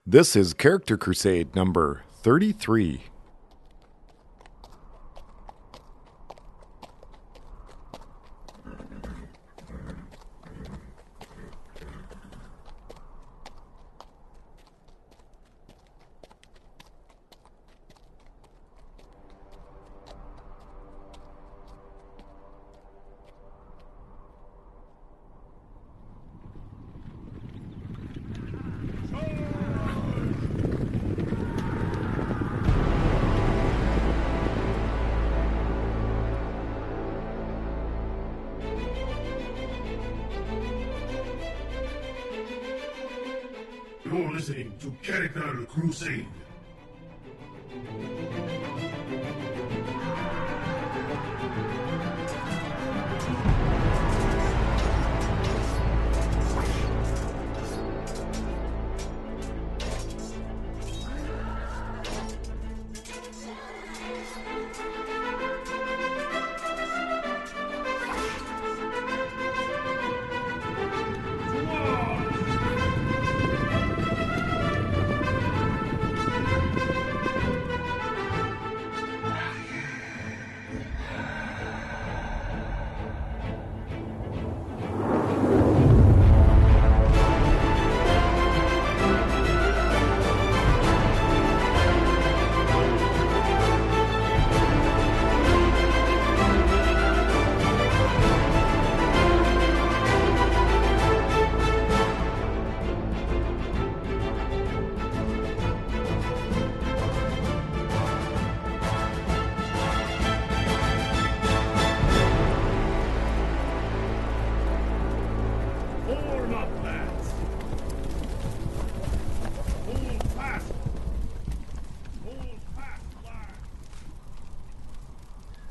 This is Character Crusade number 33. You're listening to Character Crusade.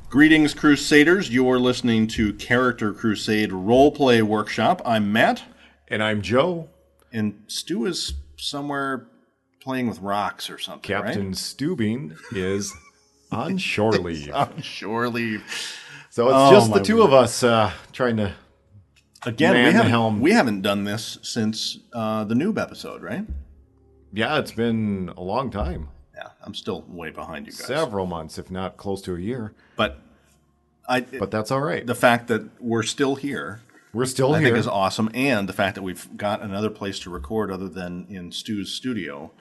Greetings, Crusaders. You're listening to Character Crusade Roleplay Workshop. I'm Matt. And I'm Joe. And Stu is somewhere playing with rocks or something, Captain right? Steubing is on shore leave. On shore leave. So it's just the two of us trying to man the helm. We haven't done this since the Noob episode, right? Yeah, it's been a long time. Yeah, I'm still way behind you guys. Several months, if not close to a year. But that's all right. The fact that we're still here, I think is awesome. And the fact that we've got another place to record other than in Stu's studio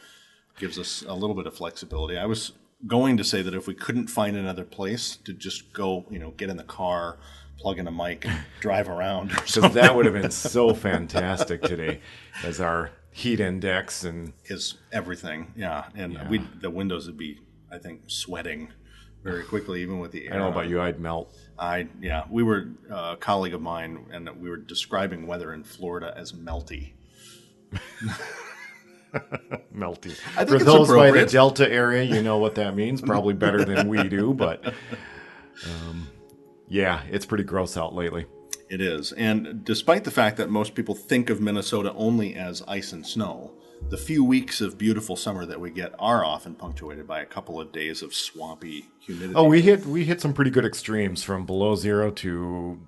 gives us a little bit of flexibility. I was going to say that if we couldn't find another place to just go, get in the car, plug in a mic, and drive around. Because that would have been so fantastic today as our heat index and is everything. Yeah. And the windows would be, I think, sweating very quickly, even with the air. I don't know about you, I'd melt. We were a colleague of mine, and we were describing weather in Florida as melty. Melty. I think For it's those by the appropriate. Delta area, you know what that means. Probably better than we do, but it's pretty gross out lately. It is. And despite the fact that most people think of Minnesota only as ice and snow, the few weeks of beautiful summer that we get are often punctuated by a couple of days of swampy humidity. Oh, we hit some pretty good extremes from below zero to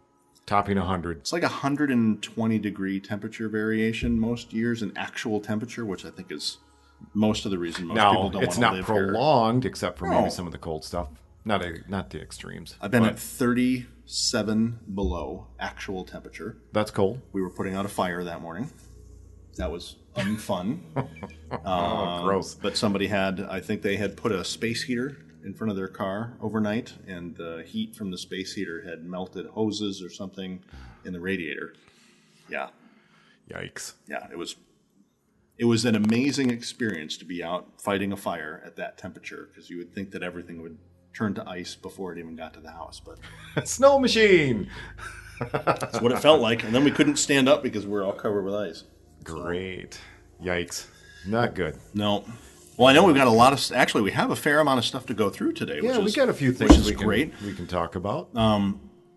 topping 100. It's like 120 degree temperature variation most years in actual temperature, which I think is most of the reason most people don't want it's to not live prolonged, here. except for maybe some of the cold stuff. Not the extremes. I've been at 37 below actual temperature. That's cold. We were putting out a fire that morning. That was unfun. Gross. But I think they had put a space heater in front of their car overnight, and the heat from the space heater had melted hoses or something in the radiator. Yeah. Yikes. Yeah, it was an amazing experience to be out fighting a fire at that temperature, because you would think that everything would turn to ice before it even got to the house. But Snow machine! that's what it felt like. And then we couldn't stand up because we were all covered with ice. Great. Yikes. Not good. No. Well, I know we've got a lot of... Actually, we have a fair amount of stuff to go through today. Yeah, we got a few which things is great. We can talk about.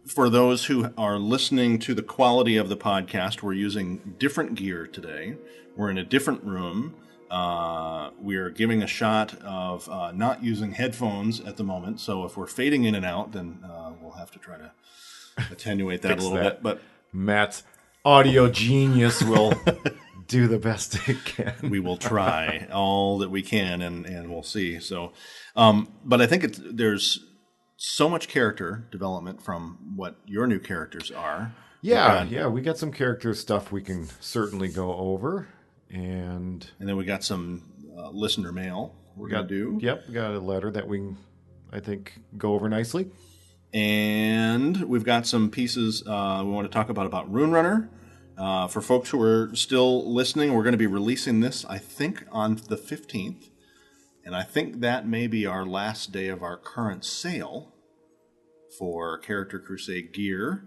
For those who are listening to the quality of the podcast, we're using different gear today. We're in a different room. We're giving a shot of not using headphones at the moment. So if we're fading in and out, then we'll have to try to attenuate that a little bit. But Matt's audio genius will do the best I can. We will try all that we can, and we'll see. So, but I think there's so much character development from what your new characters are. We got some character stuff we can certainly go over, and then we got some listener mail we're gonna do. Yep, we got a letter that we, I think, go over nicely. And we've got some pieces we want to talk about Rune Runner. For folks who are still listening, we're going to be releasing this, I think, on the 15th. And I think that may be our last day of our current sale for Character Crusade gear,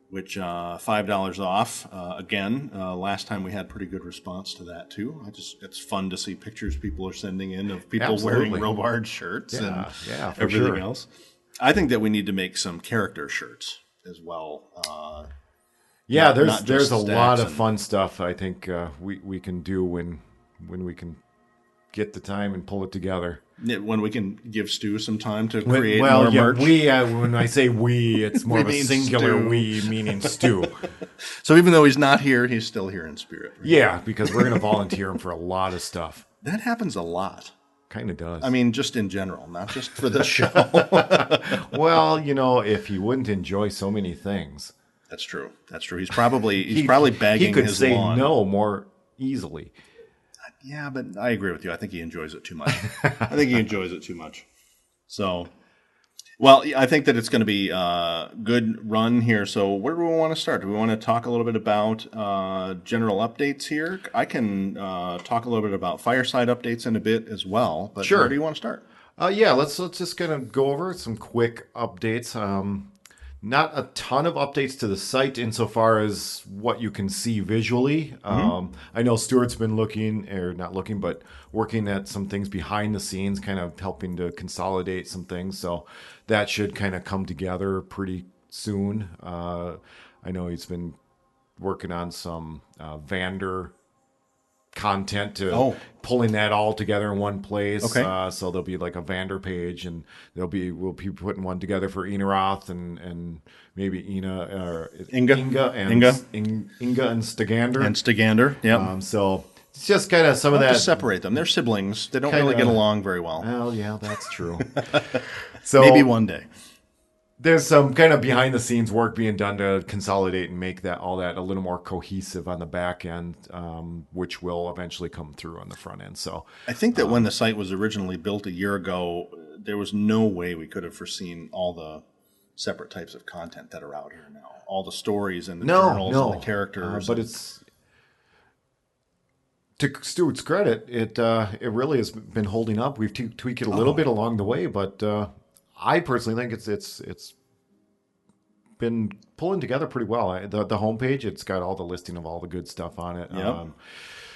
which $5 off. Again, last time we had pretty good response to that, too. It's fun to see pictures people are sending in of people wearing Robard shirts and everything else. I think that we need to make some character shirts as well. There's a lot of fun stuff I think we can do when we can get the time and pull it together. When we can give Stu some time to create more merch. When I say we, it's more of a singular Stu. We, meaning Stu. So even though he's not here, he's still here in spirit. Right? Yeah, because we're going to volunteer him for a lot of stuff. That happens a lot. Kind of does. I mean, just in general, not just for this show. Well, if he wouldn't enjoy so many things. That's true. He's probably bagging his lawn. He could say no more easily. Yeah, but I agree with you. I think he enjoys it too much. So, well, I think that it's going to be a good run here. So where do we want to start? Do we want to talk a little bit about general updates here? I can talk a little bit about Fireside updates in a bit as well. But sure. Where do you want to start? Let's just kind of go over some quick updates. Not a ton of updates to the site insofar as what you can see visually. I know Stuart's been working at some things behind the scenes, kind of helping to consolidate some things. So that should kind of come together pretty soon. I know he's been working on some Vander content to pulling that all together in one place. Okay. So there'll be like a Vander page, and we'll be putting one together for Inaroth and maybe Inga and Stagander. And Stagander, yeah. So it's just kind of some of that. To separate them. They're siblings. They don't really get along very well. Well, yeah, that's true. So maybe one day. There's some kind of behind the scenes work being done to consolidate and make all that a little more cohesive on the back end, which will eventually come through on the front end. So I think that when the site was originally built a year ago, there was no way we could have foreseen all the separate types of content that are out here now, all the stories and the journals and the characters. But it's, to Stuart's credit, it really has been holding up. We've tweaked it a little bit along the way, but I personally think it's been pulling together pretty well. The homepage, it's got all the listing of all the good stuff on it. Yep.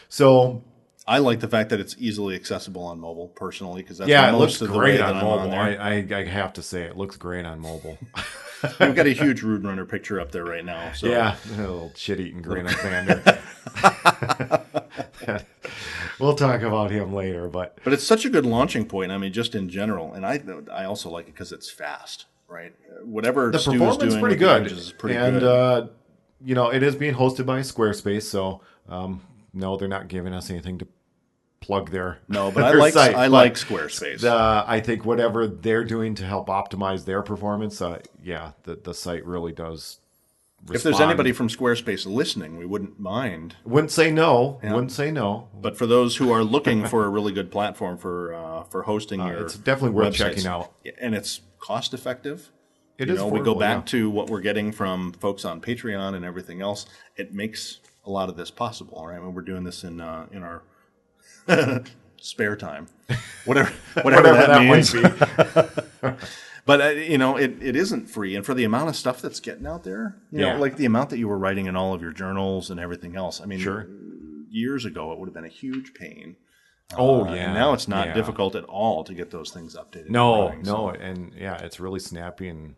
So I like the fact that it's easily accessible on mobile, personally, because that's it most looks of the great way on that mobile. I'm on there. I have to say, it looks great on mobile. We've got a huge Rune Runner picture up there right now. So. Yeah, a little shit-eating grin on Vander. We'll talk about him later, but it's such a good launching point. I mean, just in general, and I also like it because it's fast, right? Whatever the Stu is performance doing pretty good, is pretty and good. It is being hosted by Squarespace, so no, they're not giving us anything to plug their no, but site, I like Squarespace. I think whatever they're doing to help optimize their performance, the site really does. If there's anybody from Squarespace listening, we wouldn't mind. Wouldn't say no. Yeah. Wouldn't say no. But for those who are looking for a really good platform for hosting your it's definitely worth websites, checking out. And it's cost effective. It is. We go back to what we're getting from folks on Patreon and everything else. It makes a lot of this possible, right? When we're doing this in our spare time, whatever that means. Might be. But, it isn't free. And for the amount of stuff that's getting out there, like the amount that you were writing in all of your journals and everything else. I mean, sure. Years ago, it would have been a huge pain. And now it's not difficult at all to get those things updated. No. And it's really snappy and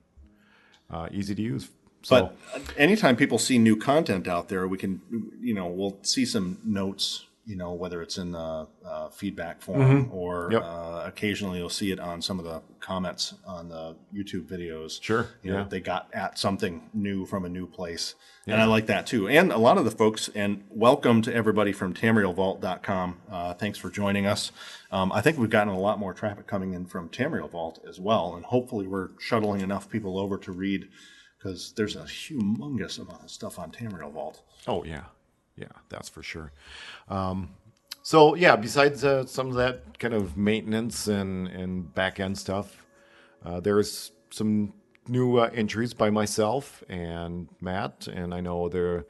easy to use. So. But anytime people see new content out there, we can, we'll see some notes whether it's in the feedback form or Yep. occasionally you'll see it on some of the comments on the YouTube videos. Sure, You know, yeah. they got at something new from a new place. And I like that too. And a lot of the folks, and welcome to everybody from TamrielVault.com. Thanks for joining us. I think we've gotten a lot more traffic coming in from Tamriel Vault as well. And hopefully we're shuttling enough people over to read, because there's a humongous amount of stuff on Tamriel Vault. Oh, yeah. Yeah, that's for sure. So, yeah, besides some of that kind of maintenance and back-end stuff, there's some new entries by myself and Matt, and I know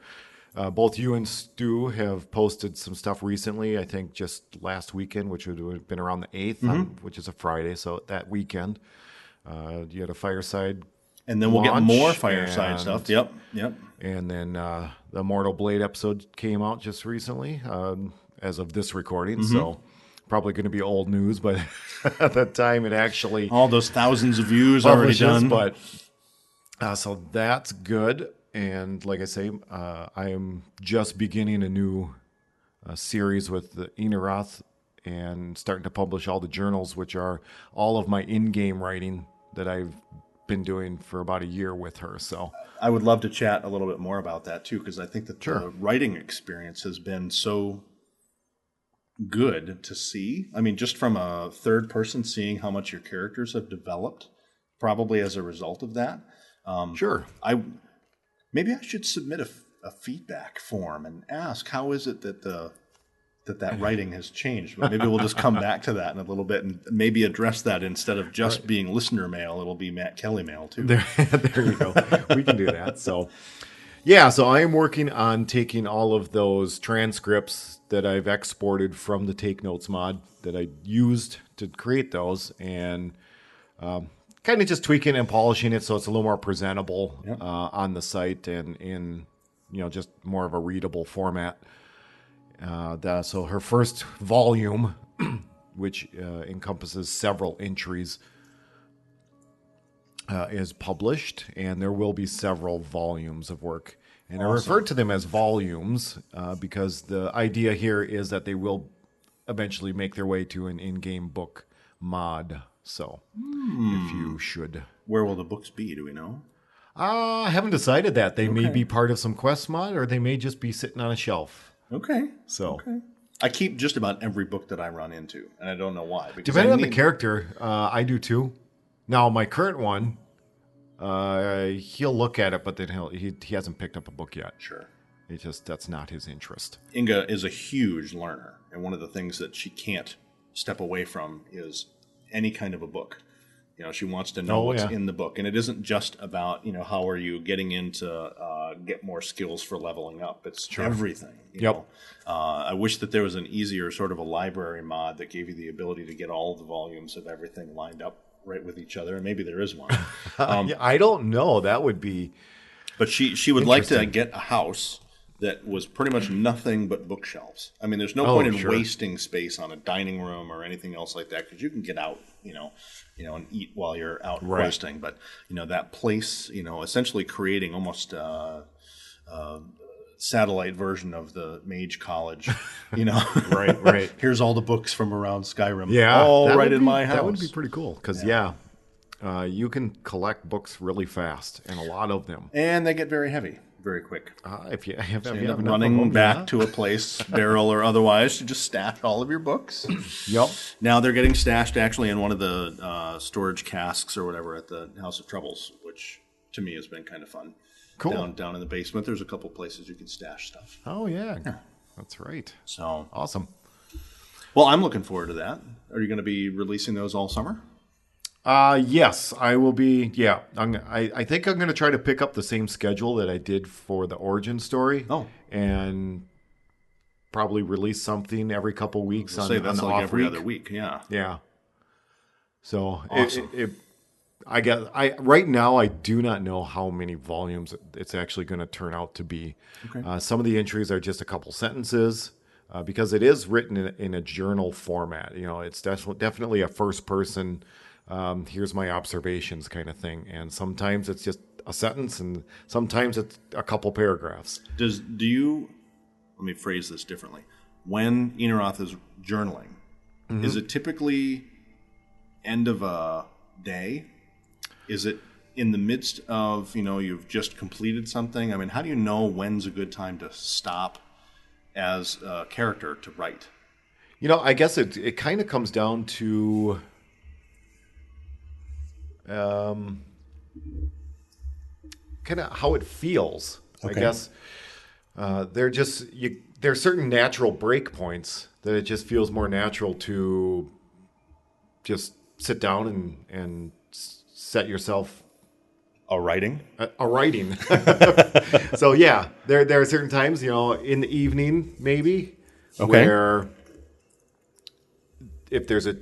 both you and Stu have posted some stuff recently, I think just last weekend, which would have been around the 8th, which is a Friday, so that weekend. You had a Fireside And then we'll get launch, more Fireside and- stuff. Yep. And then the Mortal Blade episode came out just recently, as of this recording. So probably going to be old news, but at that time it actually All those thousands of views already publishes. done. But so that's good. And like I say, I am just beginning a new series with the Inaroth and starting to publish all the journals, which are all of my in-game writing that I've been doing for about a year with her. So I would love to chat a little bit more about that too, because I think that Sure. the writing experience has been so good to see. I mean, just from a third person, seeing how much your characters have developed, probably as a result of that. sure. Maybe I should submit a feedback form and ask, how is it that that writing has changed? But maybe we'll just come back to that in a little bit and maybe address that instead of just being listener mail. It'll be Matt Kelly mail too. There you go. We can do that. So, yeah, so I am working on taking all of those transcripts that I've exported from the Take Notes mod that I used to create those and kind of just tweaking and polishing it so it's a little more presentable on the site and in, just more of a readable format. So her first volume, which encompasses several entries, is published, and there will be several volumes of work. And I refer to them as volumes because the idea here is that they will eventually make their way to an in-game book mod. So if you should... Where will the books be? Do we know? I haven't decided that. They may be part of some quest mod, or they may just be sitting on a shelf. Okay. So... Okay. I keep just about every book that I run into, and I don't know why. Depending on the character, I do too. Now, my current one, he'll look at it, but then he hasn't picked up a book yet. Sure. That's not his interest. Inga is a huge learner, and one of the things that she can't step away from is any kind of a book. She wants to know what's in the book, and it isn't just about how are you getting into get more skills for leveling up. It's everything. You know? I wish that there was an easier sort of a library mod that gave you the ability to get all the volumes of everything lined up right with each other, and maybe there is one. I don't know. That would be. But she would like to get a house that was pretty much nothing but bookshelves. I mean, there's no point in wasting space on a dining room or anything else like that, because you can get out, and eat while you're out questing. But that place, essentially creating almost a satellite version of the Mage College. Right. Here's all the books from around Skyrim. Yeah, all right in my house. That would be pretty cool because you can collect books really fast and a lot of them, and they get very heavy very quick. If you have End up enough running of them, back to a place, barrel or otherwise, to just stash all of your books. Yep. Now they're getting stashed actually in one of the storage casks or whatever at the House of Troubles, which to me has been kind of fun. Cool. Down in the basement, there's a couple places you can stash stuff. Oh yeah, that's right. So Awesome. Well, I'm looking forward to that. Are you going to be releasing those all summer? Yes, I will be. Yeah, I think I'm going to try to pick up the same schedule that I did for the origin story. Oh. And probably release something every couple weeks on That's an like off every week. other week. Yeah. Yeah. So Awesome. right now I do not know how many volumes it's actually going to turn out to be. Okay. Some of the entries are just a couple sentences because it is written in a journal format. It's definitely a first person. Here's my observations kind of thing. And sometimes it's just a sentence and sometimes it's a couple paragraphs. Let me phrase this differently. when Inaroth is journaling, is it typically end of a day? Is it in the midst of, you've just completed something? I mean, how do you know when's a good time to stop as a character to write? I guess it kind of comes down to kind of how it feels. Okay. I guess there's certain natural break points that it just feels more natural to just sit down and set yourself a writing. So yeah, there are certain times, in the evening maybe, where if there's a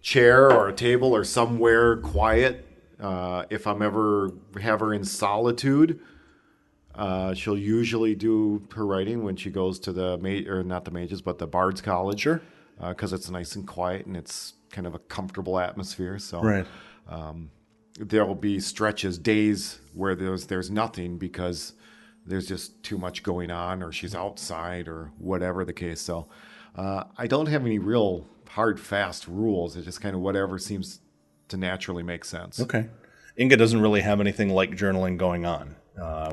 chair or a table or somewhere quiet, if I'm ever have her in solitude, she'll usually do her writing when she goes to not the mages, but the Bard's College. Sure. Because it's nice and quiet and it's kind of a comfortable atmosphere. So right. There will be stretches, days where there's nothing because there's just too much going on, or she's outside, or whatever the case. So I don't have any real hard, fast rules. It's just kind of whatever seems to naturally make sense. Okay. Inga doesn't really have anything like journaling going on,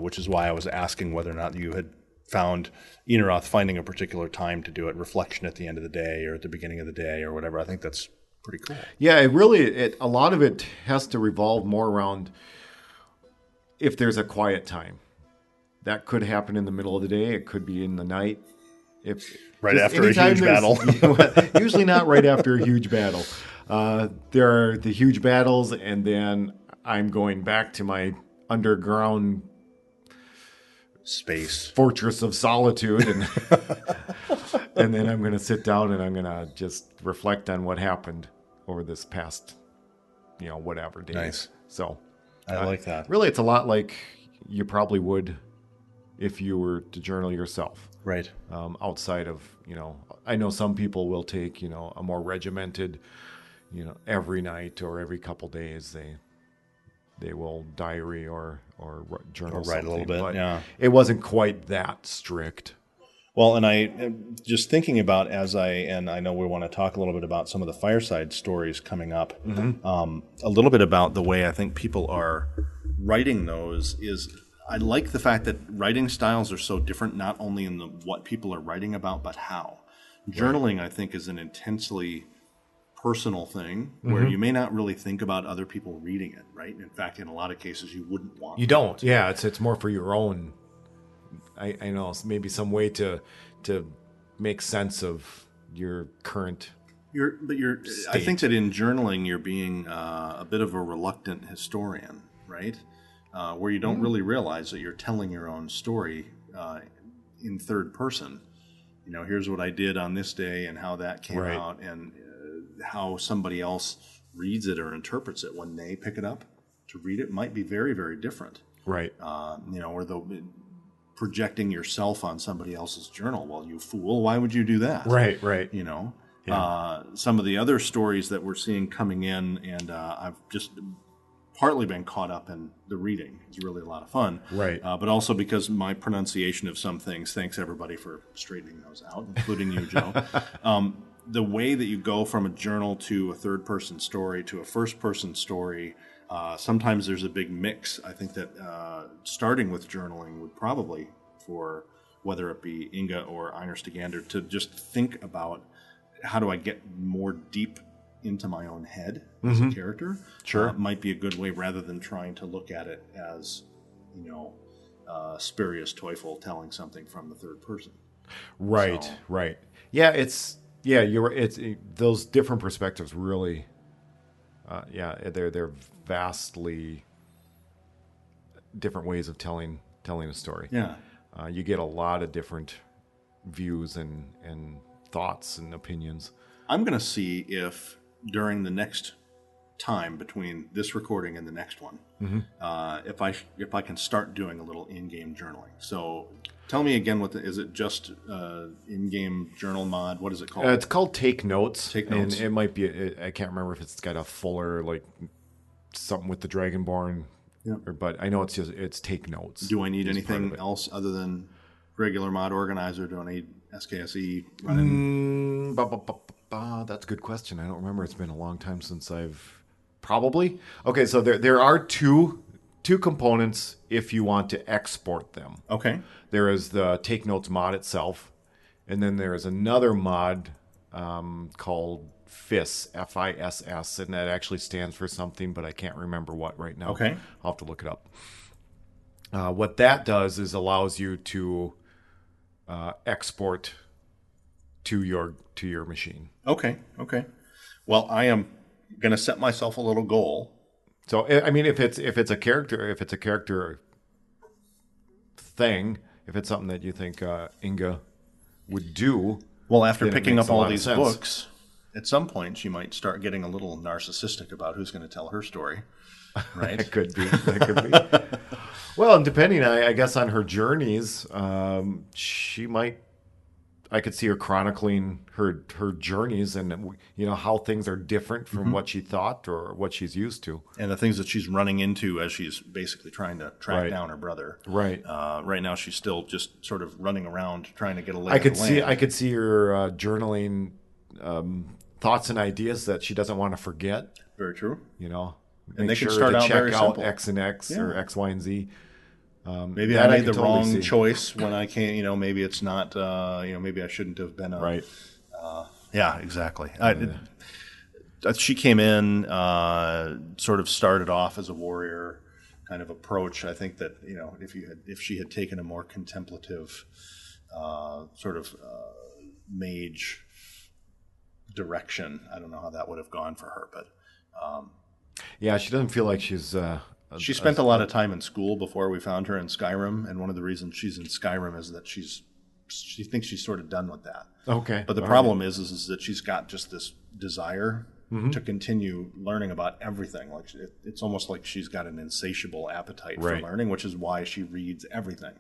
which is why I was asking whether or not you had found Inaroth finding a particular time to do it, reflection at the end of the day or at the beginning of the day or whatever. I think that's pretty cool. Yeah, a lot of it has to revolve more around if there's a quiet time. That could happen in the middle of the day. It could be in the night. Right after a huge battle. Usually not right after a huge battle. There are the huge battles, and then I'm going back to my underground space fortress of solitude, and and then I'm going to sit down and I'm going to just reflect on what happened over this past, whatever days. Nice. So I like that. Really, it's a lot like you probably would if you were to journal yourself. Right. Outside of, I know some people will take, a more regimented, every night or every couple days they will diary or journal or write a little bit. But yeah. It wasn't quite that strict. Well, and I just thinking about and I know we want to talk a little bit about some of the fireside stories coming up. Mm-hmm. A little bit about the way I think people are writing those is I like the fact that writing styles are so different, not only in what people are writing about, but how. Journaling, I think, is an intensely personal thing where you may not really think about other people reading it, right? In fact, in a lot of cases, you wouldn't want. You don't. To. Yeah, it's more for your own. I know maybe some way to make sense of your current. I think that in journaling, you're being a bit of a reluctant historian, right? Where you don't really realize that you're telling your own story in third person. Here's what I did on this day and how that came out, and how somebody else reads it or interprets it when they pick it up to read it might be very, very different. Right. Or projecting yourself on somebody else's journal. Well, you fool, why would you do that? Right. Some of the other stories that we're seeing coming in, and I've just partly been caught up in the reading. It's really a lot of fun. Right. But also because my pronunciation of some things, thanks everybody for straightening those out, including you, Joe. The way that you go from a journal to a third-person story to a first-person story, sometimes there's a big mix. I think that starting with journaling would probably, for whether it be Inga or Einar Stegander, to just think about how do I get more deep into my own head as a character. Sure. Might be a good way rather than trying to look at it as, spurious Teufel telling something from the third person. Right, right. Yeah, those different perspectives really, they're vastly different ways of telling a story. Yeah. You get a lot of different views and thoughts and opinions. I'm going to see if during the next time between this recording and the next one, if I can start doing a little in-game journaling. So tell me again, is it just in-game journal mod? What is it called? It's called Take Notes. Take Notes. And it might be, I can't remember if it's got a fuller, like something with the Dragonborn, but I know it's Take Notes. Do I need anything else other than regular mod organizer? Do I need SKSE running? That's a good question. I don't remember. It's been a long time since I've probably. Okay, so there are two components if you want to export them. Okay. There is the Take Notes mod itself, and then there is another mod called FISS, FISS, and that actually stands for something, but I can't remember what right now. Okay. I'll have to look it up. What that does is allows you to export to your machine. Okay. Well, I am going to set myself a little goal. So I mean, if it's a character thing, if it's something that you think Inga would do. Well, after then it picking makes up a all lot of these sense. books, at some point she might start getting a little narcissistic about who's going to tell her story. Right? That could be. Well, and depending, I guess, on her journeys, she might. I could see her chronicling her journeys and how things are different from what she thought or what she's used to, and the things that she's running into as she's basically trying to track down her brother. Right. Right now, she's still just sort of running around trying to get a lay I of the land. I could see her journaling thoughts and ideas that she doesn't want to forget. Very true. And they can start out check very out simple. X and X or X, Y, and Z. Maybe I made the wrong choice when I can't. Maybe it's not. Maybe I shouldn't have been. Right. Yeah, exactly. She came in, sort of started off as a warrior kind of approach. I think that if she had taken a more contemplative sort of mage direction, I don't know how that would have gone for her. But yeah, she doesn't feel like she's. She spent a lot of time in school before we found her in Skyrim, and one of the reasons she's in Skyrim is that she thinks she's sort of done with that. Okay. But the problem is that she's got just this desire to continue learning about everything. Like it's almost like she's got an insatiable appetite for learning, which is why she reads everything.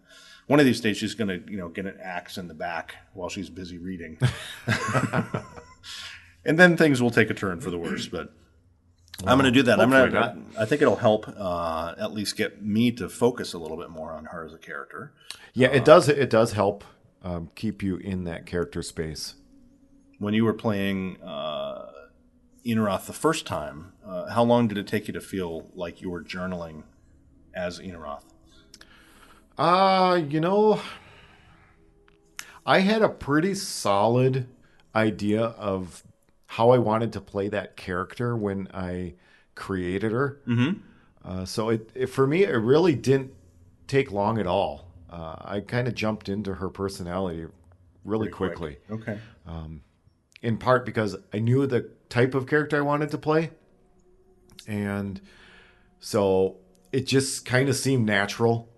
One of these days, she's going to get an axe in the back while she's busy reading, and then things will take a turn for the worse. But I'm going to do that. I think it'll help at least get me to focus a little bit more on her as a character. Yeah, it does. It does help keep you in that character space. When you were playing Inaroth the first time, how long did it take you to feel like you were journaling as Inaroth? I had a pretty solid idea of how I wanted to play that character when I created her. Mm-hmm. So it for me, it really didn't take long at all. I kind of jumped into her personality really quickly. Okay. In part because I knew the type of character I wanted to play. And so it just kind of seemed natural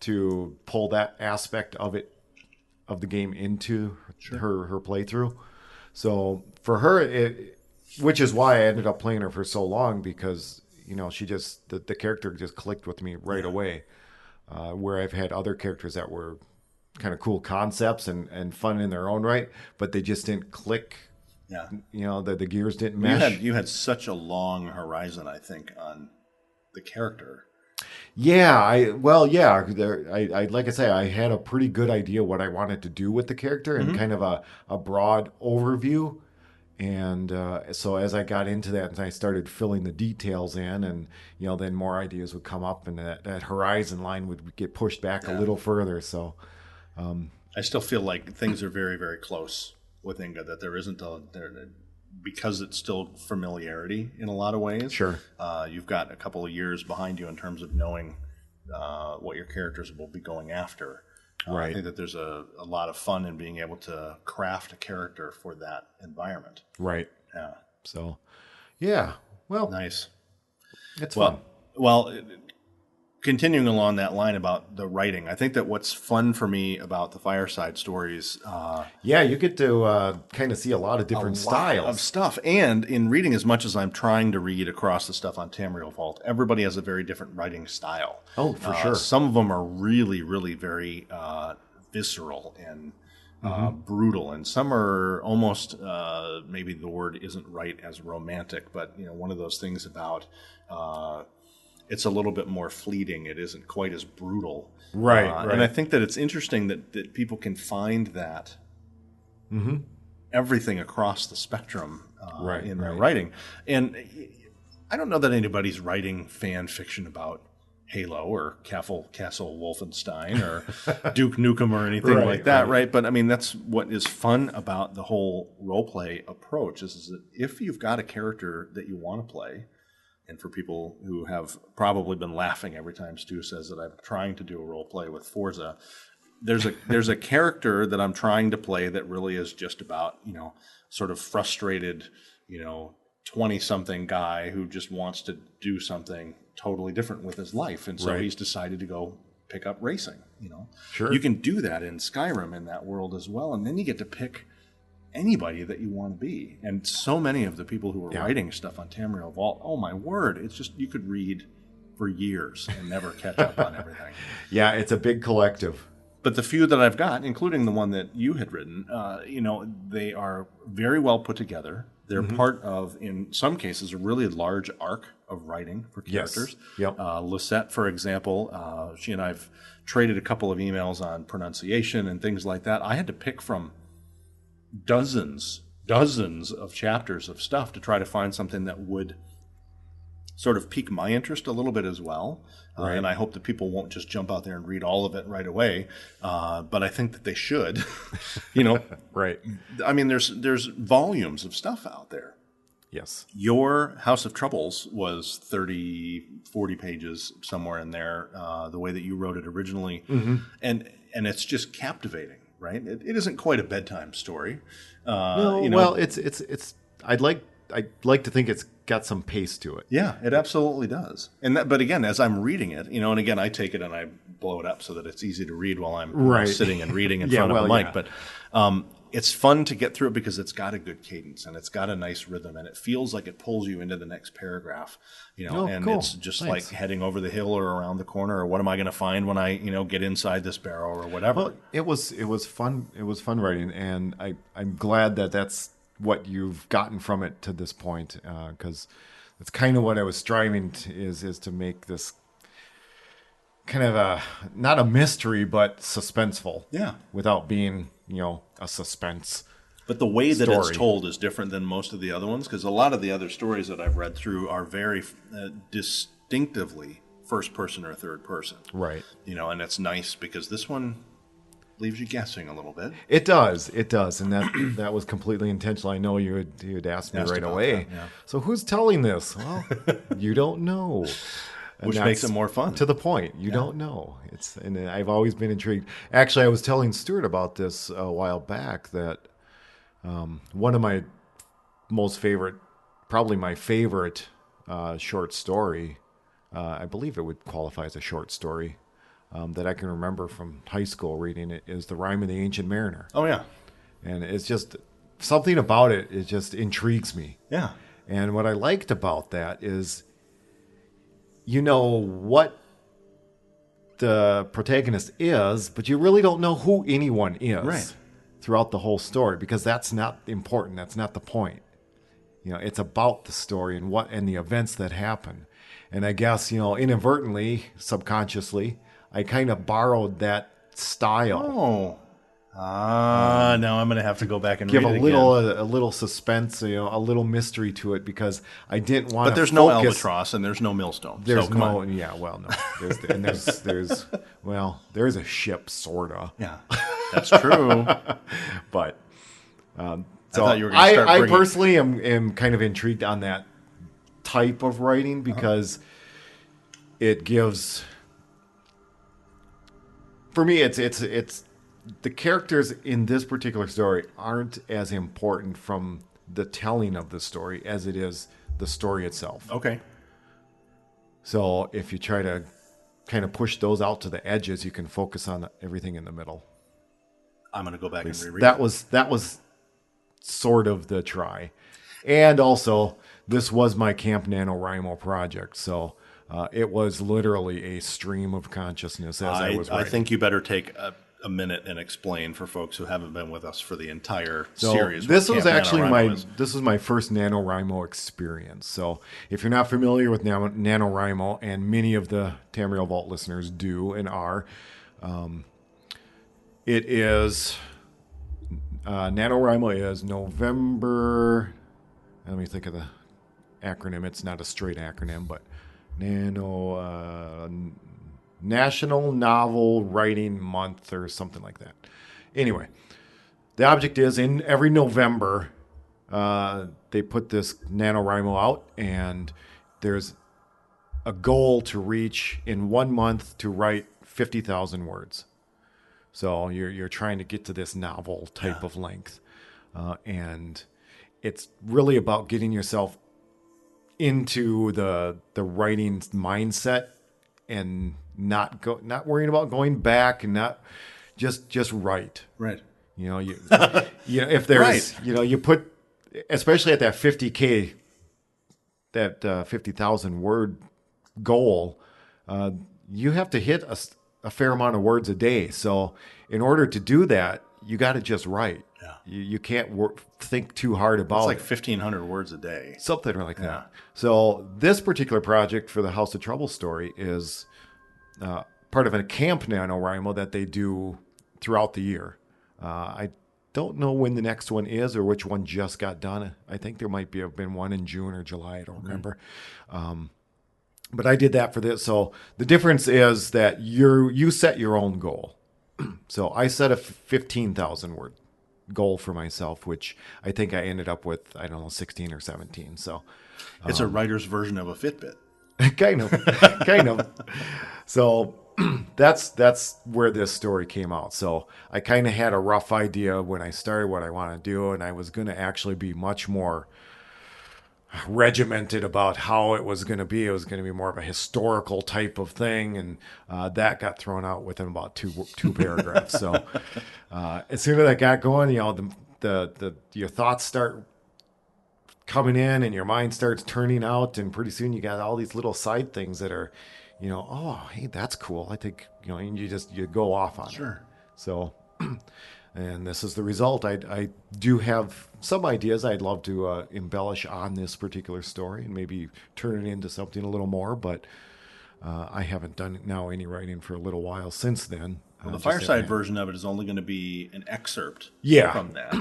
to pull that aspect of the game into her playthrough. So for her, which is why I ended up playing her for so long, because she just the character just clicked with me right away. Where I've had other characters that were kind of cool concepts and fun in their own right, but they just didn't click. Yeah, the gears didn't mesh. You had such a long horizon, I think, on the character. Yeah, I like I say, I had a pretty good idea what I wanted to do with the character and kind of a broad overview. And so as I got into that and I started filling the details in, and then more ideas would come up, and that horizon line would get pushed back a little further. So I still feel like things are very, very close with Inga, that there isn't because it's still familiarity in a lot of ways. Sure. You've got a couple of years behind you in terms of knowing what your characters will be going after. Right. I think that there's a lot of fun in being able to craft a character for that environment. Right. Yeah. So, yeah. Well, nice. It's fun. Well, continuing along that line about the writing, I think that what's fun for me about the Fireside stories, you get to kind of see a lot of different styles of stuff. And in reading as much as I'm trying to read across the stuff on Tamriel Vault, everybody has a very different writing style. Oh, for sure. Some of them are really, really very visceral and brutal, and some are almost maybe the word isn't right as romantic, but one of those things about it's a little bit more fleeting. It isn't quite as brutal. Right. And I think that it's interesting that people can find that everything across the spectrum Right, in their right. writing. And I don't know that anybody's writing fan fiction about Halo or Castle Wolfenstein or Duke Nukem or anything Right, like that, right. right? But I mean, that's what is fun about the whole roleplay approach is that if you've got a character that you want to play, and for people who have probably been laughing every time Stu says that I'm trying to do a roleplay with Forza, there's a character that I'm trying to play that really is just about, sort of frustrated, 20-something guy who just wants to do something totally different with his life. And so Right. he's decided to go pick up racing, Sure. You can do that in Skyrim in that world as well. And then you get to pick anybody that you want to be. And so many of the people who are writing stuff on Tamriel Vault, oh my word, it's just, you could read for years and never catch up on everything. Yeah, it's a big collective. But the few that I've got, including the one that you had written, they are very well put together. They're part of, in some cases, a really large arc of writing for characters. Yes. Yep. Lisette, for example, she and I've traded a couple of emails on pronunciation and things like that. I had to pick from dozens of chapters of stuff to try to find something that would sort of pique my interest a little bit as well. Right. And I hope that people won't just jump out there and read all of it right away. But I think that they should. Right. I mean, there's volumes of stuff out there. Yes. Your House of Troubles was 30, 40 pages, somewhere in there, the way that you wrote it originally. And it's just captivating, right? It isn't quite a bedtime story. No, well, it's. I'd like to think it's got some pace to it. Yeah, it absolutely does. But again, as I'm reading it, and again, I take it and I blow it up so that it's easy to read while I'm sitting and reading in front of a mic. Yeah. But it's fun to get through it because it's got a good cadence and it's got a nice rhythm and it feels like it pulls you into the next paragraph. And cool. it's just Thanks. like heading over the hill or around the corner, or what am I going to find when I get inside this barrel or whatever. Well, it was fun. It was fun writing, and I'm glad that that's what you've gotten from it to this point, because that's kind of what I was striving to, is to make this kind of not a mystery but suspenseful. Yeah. Without being a suspense. But the way that it's story. told is different than most of the other ones, because a lot of the other stories that I've read through are very distinctively first person or third person. Right. And it's nice because this one leaves you guessing a little bit. It does, and that was completely intentional. I know you had asked me right about away. that, yeah. So who's telling this? Well, you don't know. And Which makes that's it more fun. To the point, you don't know. And I've always been intrigued. Actually, I was telling Stuart about this a while back that one of my most favorite, probably my favorite short story, I believe it would qualify as a short story, that I can remember from high school reading it, is The Rime of the Ancient Mariner. Oh, yeah. And it's just something about it just intrigues me. Yeah. And what I liked about that is, what the protagonist is, but you really don't know who anyone is throughout the whole story, because that's not important. That's not the point. It's about the story and the events that happen. And I guess, inadvertently, subconsciously, I kind of borrowed that style. Oh. Now I'm going to have to go back and Give read it a little suspense, a little mystery to it, because I didn't want to. But there's no albatross and there's no millstone. There's so come on. There's a ship, sorta. Yeah, that's true. But I thought you were going to start I bringing... personally am kind of intrigued on that type of writing, because it gives. For me, it's the characters in this particular story aren't as important from the telling of the story as it is the story itself. Okay. So if you try to kind of push those out to the edges, you can focus on everything in the middle. I'm going to go back and reread That it. was sort of the try. And also, this was my Camp NaNoWriMo project, so it was literally a stream of consciousness as I was writing. I think you better take a minute and explain for folks who haven't been with us for the entire series. This was Camp actually NaNoWriMo this was my first NaNoWriMo experience. So if you're not familiar with NaNoWriMo, and many of the Tamriel Vault listeners do and are, it is NaNoWriMo is November. Let me think of the acronym. It's not a straight acronym, but National Novel Writing Month or something like that. Anyway, the object is in every November, they put this NaNoWriMo out, and there's a goal to reach in 1 month to write 50,000 words. So you're trying to get to this novel type of length. And it's really about getting yourself into the writing mindset and not worrying about going back and not just write. Right. If there's, Right. You put, especially at that 50K, that 50,000 word goal, you have to hit a fair amount of words a day. So in order to do that, you got to just write. Yeah. You can't think too hard about It's like it. 1,500 words a day. Something like that. So this particular project for the House of Trouble story is part of a camp NaNoWriMo that they do throughout the year. I don't know when the next one is or which one just got done. I think there might have been one in June or July. I don't remember. But I did that for this. So the difference is that you set your own goal. So I set a 15,000 word goal for myself, which I think I ended up with, 16 or 17. So It's a writer's version of a Fitbit. kind of. So that's where this story came out. So I kind of had a rough idea when I started what I want to do, and I was going to actually be much more regimented about how it was going to be. It was going to be more of a historical type of thing, and that got thrown out within about two paragraphs. So as soon as I got going, your thoughts start coming in and your mind starts turning out, and pretty soon you got all these little side things that are, oh, hey, that's cool. I think, and you go off on it. Sure. So, and this is the result. I do have some ideas I'd love to embellish on this particular story and maybe turn it into something a little more, but I haven't done any writing for a little while since then. Well, the fireside version of it is only going to be an excerpt Yeah. from that.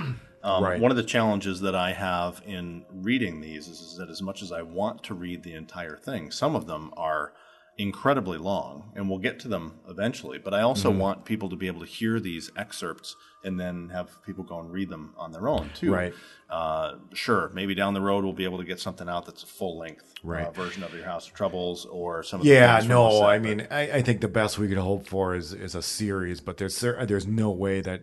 Right. One of the challenges that I have in reading these is that as much as I want to read the entire thing, some of them are incredibly long, and we'll get to them eventually. But I also want people to be able to hear these excerpts and then have people go and read them on their own, too. Right. Sure, maybe down the road we'll be able to get something out that's a full-length version of your House of Troubles or some of the things from the set, I mean, I think the best we could hope for is a series, but there's no way that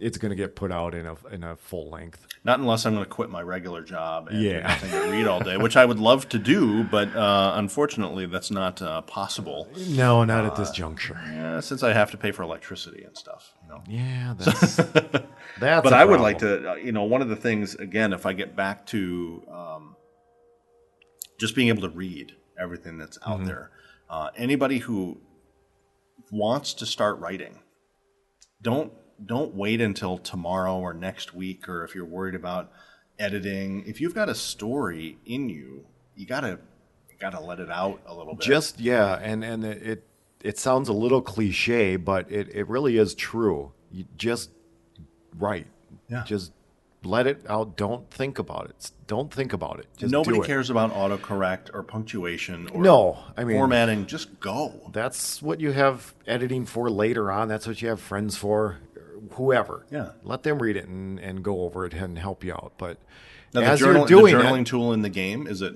it's going to get put out in a full length. Not unless I'm going to quit my regular job and do Yeah. nothing but read all day, which I would love to do, but unfortunately that's not possible. No, not at this juncture. Since I have to pay for electricity and stuff. Yeah, that's But I would like to, one of the things, again, if I get back to just being able to read everything that's out there, anybody who wants to start writing, don't wait until tomorrow or next week, or if you're worried about editing. If you've got a story in you, you gotta let it out a little bit. And it sounds a little cliche, but it really is true. You just write. Yeah. Just let it out. Don't think about it. Just Nobody do it. cares about autocorrect or punctuation or formatting. Just go. That's what you have editing for later on. That's what you have friends for. Whoever. Yeah. Let them read it and go over it and help you out. But Now, as the you're doing journaling tool in the game, is it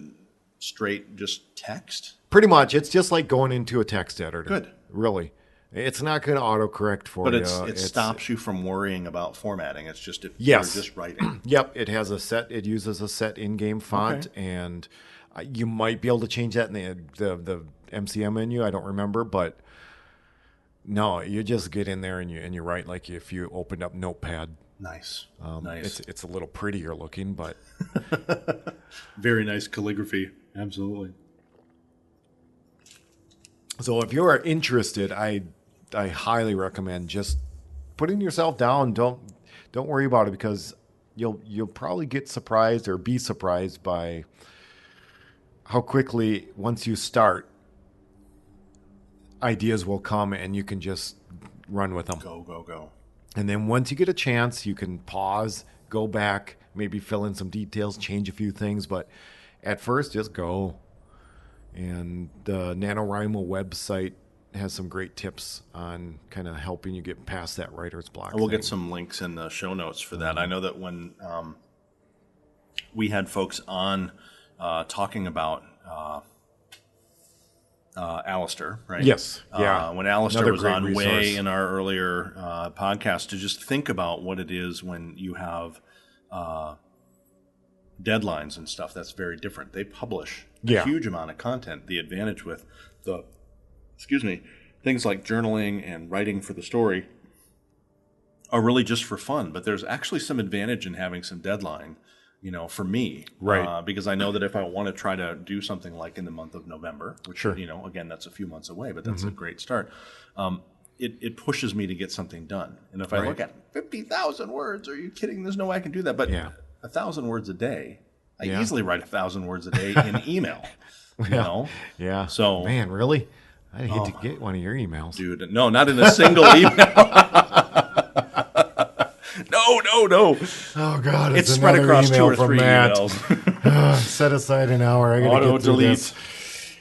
straight just text? pretty much, it's just like going into a text editor. Good. Really. It's not going to autocorrect for But you. it stops you from worrying about formatting. It's just if Yes. you're just writing. Yep, it has it uses a set in-game font, and you might be able to change that in the MCM menu. I don't remember, but no, you just get in there and you write like if you opened up Notepad. Nice. It's a little prettier looking, but Very nice calligraphy. Absolutely. so if you are interested, I highly recommend just putting yourself down. Don't worry about it, because you'll probably get surprised or be surprised by how quickly, once you start, ideas will come and you can just run with them. Go. And then once you get a chance, you can pause, go back, maybe fill in some details, change a few things. But at first, just go. And the NaNoWriMo website has some great tips on kind of helping you get past that writer's block. We'll get some links in the show notes for that. I know that when we had folks on talking about Alistair, right? Yes. Yeah. When Alistair Another was great on resource. way in our earlier podcast, to just think about what it is when you have deadlines and stuff. That's very different. They publish a huge amount of content. The advantage with the, things like journaling and writing for the story are really just for fun. But there's actually some advantage in having some deadline, for me. Right. Because I know that if I want to try to do something like in the month of November, which, Sure. Again, that's a few months away, but that's a great start. It pushes me to get something done. And if I look at 50,000 words, are you kidding? There's no way I can do that. But 1,000 words a day, I easily write 1,000 words a day in email. Yeah. So, man, really? I'd hate to get one of your emails. Dude, no, not in a single email. No. Oh, God. It's spread across 2 or 3 emails. Set aside an hour. I gotta get through delete. this.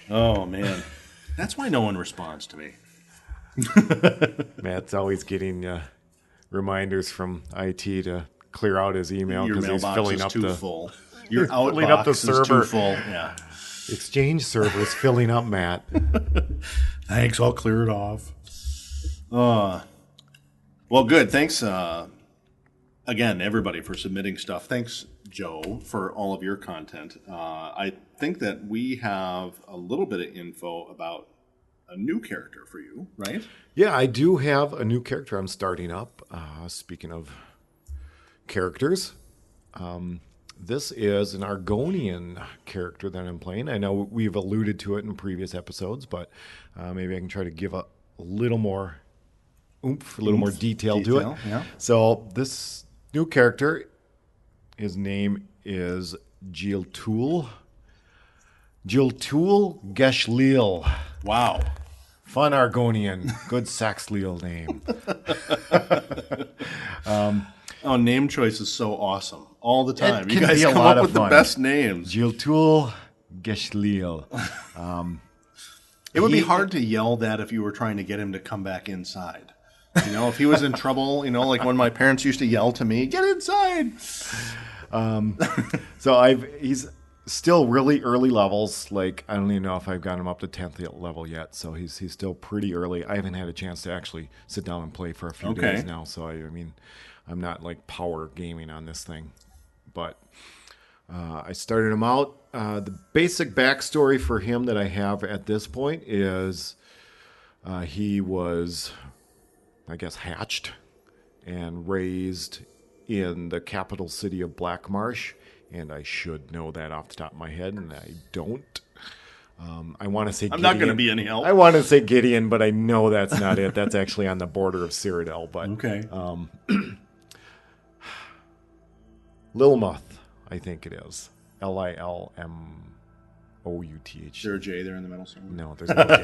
Oh, man. That's why no one responds to me. Matt's always getting reminders from IT to clear out his email Your because he's mailbox filling is up too the full. Your filling up the outbox is too server. full. Yeah. Exchange server is filling up, Matt. Thanks, I'll clear it off. Well, good. Thanks, again, everybody, for submitting stuff. Thanks, Joe, for all of your content. I think that we have a little bit of info about a new character for you, right? Yeah, I do have a new character I'm starting up. Speaking of characters, this is an Argonian character that I'm playing. I know we've alluded to it in previous episodes, but maybe I can try to give a little more oomph, a little more detail to it. Yeah. So this new character, his name is Jeeltul Geshleel. Wow. Fun Argonian. Good Saxleel name. Name choice is so awesome. All the time. It You can guys be a come lot up of with the fun. best names. Jeeltul Geshleel. It would be hard to yell that if you were trying to get him to come back inside. If he was in trouble, like when my parents used to yell to me, "Get inside!" So he's still really early levels. Like, I don't even know if I've got him up to 10th level yet. So he's still pretty early. I haven't had a chance to actually sit down and play for a few days now. So I'm not like power gaming on this thing. But I started him out. The basic backstory for him that I have at this point is he was, I guess, hatched and raised in the capital city of Blackmarsh. And I should know that off the top of my head, and I don't. I want to say I'm Gideon. not going to be any help. I want to say Gideon, but I know that's not it. That's actually on the border of Cyrodiil. But Okay. Lilmuth, I think it is. Lilmouth. Is there a J there in the middle somewhere? No, there's no J.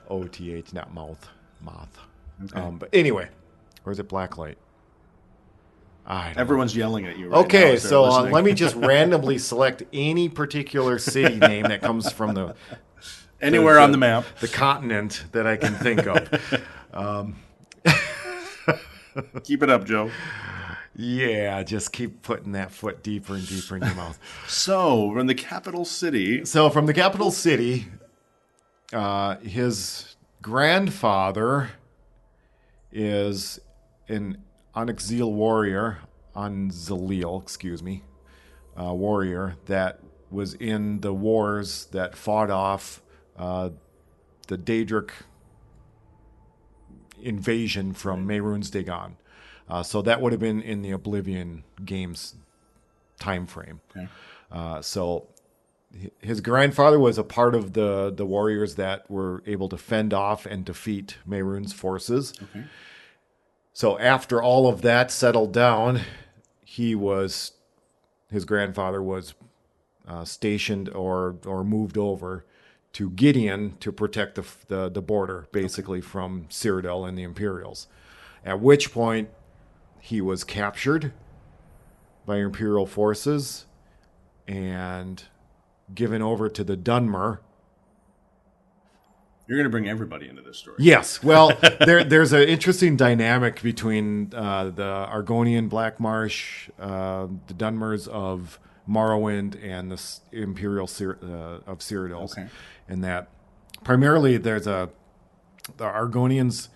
OTH, not mouth. Moth. Okay. But anyway, or is it Blacklight? I don't Everyone's yelling at you right now. Okay, as they're so listening. let me just randomly select any particular city name that comes from the Anywhere on the map. the continent that I can think of. Keep it up, Joe. Yeah, just keep putting that foot deeper and deeper in your mouth. So, from the capital city. So from the capital city, his grandfather is an Onyxil warrior, warrior that was in the wars that fought off the Daedric invasion from Mehrunes Dagon. So that would have been in the Oblivion games time frame. Okay. So his grandfather was a part of the warriors that were able to fend off and defeat Mehrunes' forces. Okay. So after all of that settled down, his grandfather was stationed or moved over to Gideon to protect the border, basically, from Cyrodiil and the Imperials. At which point, he was captured by Imperial forces and given over to the Dunmer. You're going to bring everybody into this story. Yes. Well, there's an interesting dynamic between the Argonian Black Marsh, the Dunmers of Morrowind, and the Imperial of Cyrodiils. Okay. In that, primarily, the Argonians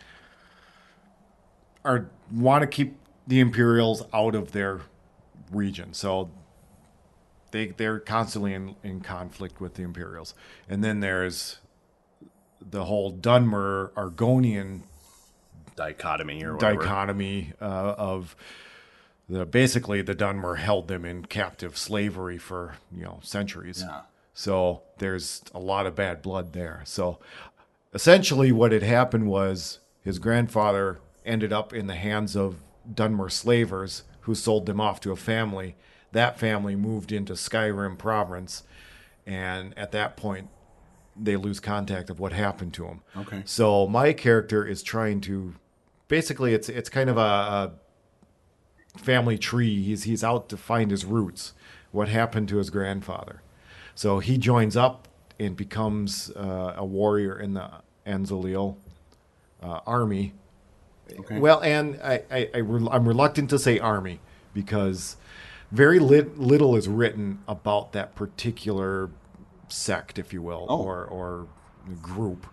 want to keep the Imperials out of their region, so they're constantly in conflict with the Imperials. And then there's the whole Dunmer Argonian Dichotomy or whatever. of basically the Dunmer held them in captive slavery for centuries. Yeah. So there's a lot of bad blood there. So essentially, what had happened was his grandfather ended up in the hands of Dunmer slavers who sold them off to a family. That family moved into Skyrim province, and at that point, they lose contact of what happened to him. Okay. So my character is trying to, basically, it's kind of a family tree. He's out to find his roots, what happened to his grandfather. So he joins up and becomes a warrior in the Anzalil army. Okay. Well, and I'm reluctant to say army because very little is written about that particular sect, if you will, or group.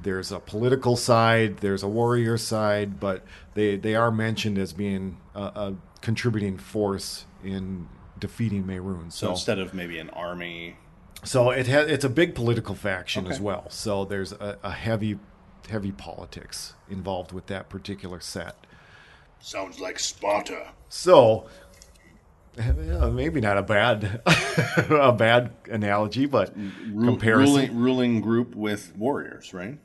There's a political side, there's a warrior side, but they are mentioned as being a contributing force in defeating Mehrunes. So instead of maybe an army, so it's a big political faction Okay. as well. So there's a heavy politics involved with that particular set. Sounds like Sparta. So maybe not a bad a bad analogy, but comparison. ruling group with warriors, right?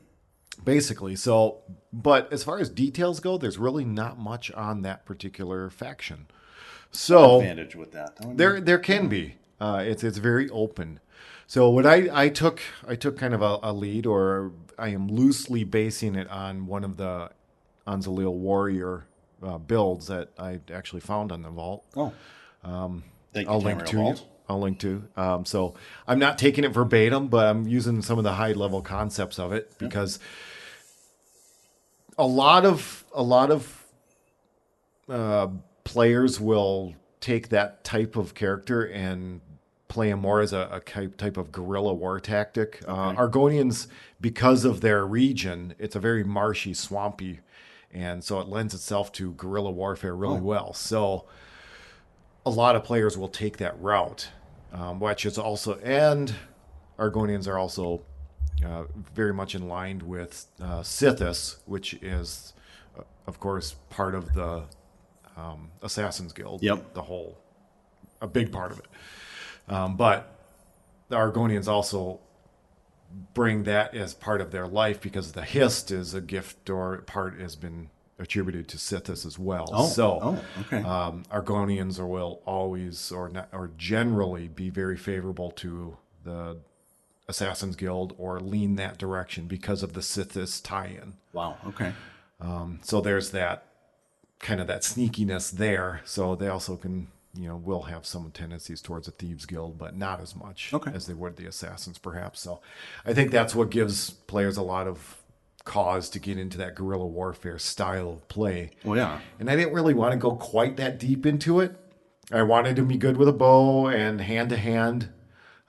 Basically. So, but as far as details go, there's really not much on that particular faction. So Advantage with that. there can be. It's very open. So what I took kind of a lead, or I am loosely basing it on one of the Anzalil warrior builds that I actually found on the vault. Oh. I'll link to you. I'll link to. So I'm not taking it verbatim, but I'm using some of the high level concepts of it because a lot of players will take that type of character and play him more as a type of guerrilla war tactic. Argonians, because of their region, it's a very marshy, swampy, and so it lends itself to guerrilla warfare really well. So a lot of players will take that route, which is also, and Argonians are also very much in line with Sithis, which is, of course, part of the Assassin's Guild. Yep. A big part of it. But the Argonians also bring that as part of their life because the hist is a gift or part has been attributed to Sithis as well. Okay. Argonians will always or generally be very favorable to the Assassin's Guild or lean that direction because of the Sithis tie-in. Wow. Okay. So there's that kind of that sneakiness there. So they also can, will have some tendencies towards a Thieves Guild, but not as much as they would the Assassins, perhaps. So I think that's what gives players a lot of cause to get into that guerrilla warfare style of play. Well, yeah. And I didn't really want to go quite that deep into it. I wanted to be good with a bow and hand-to-hand,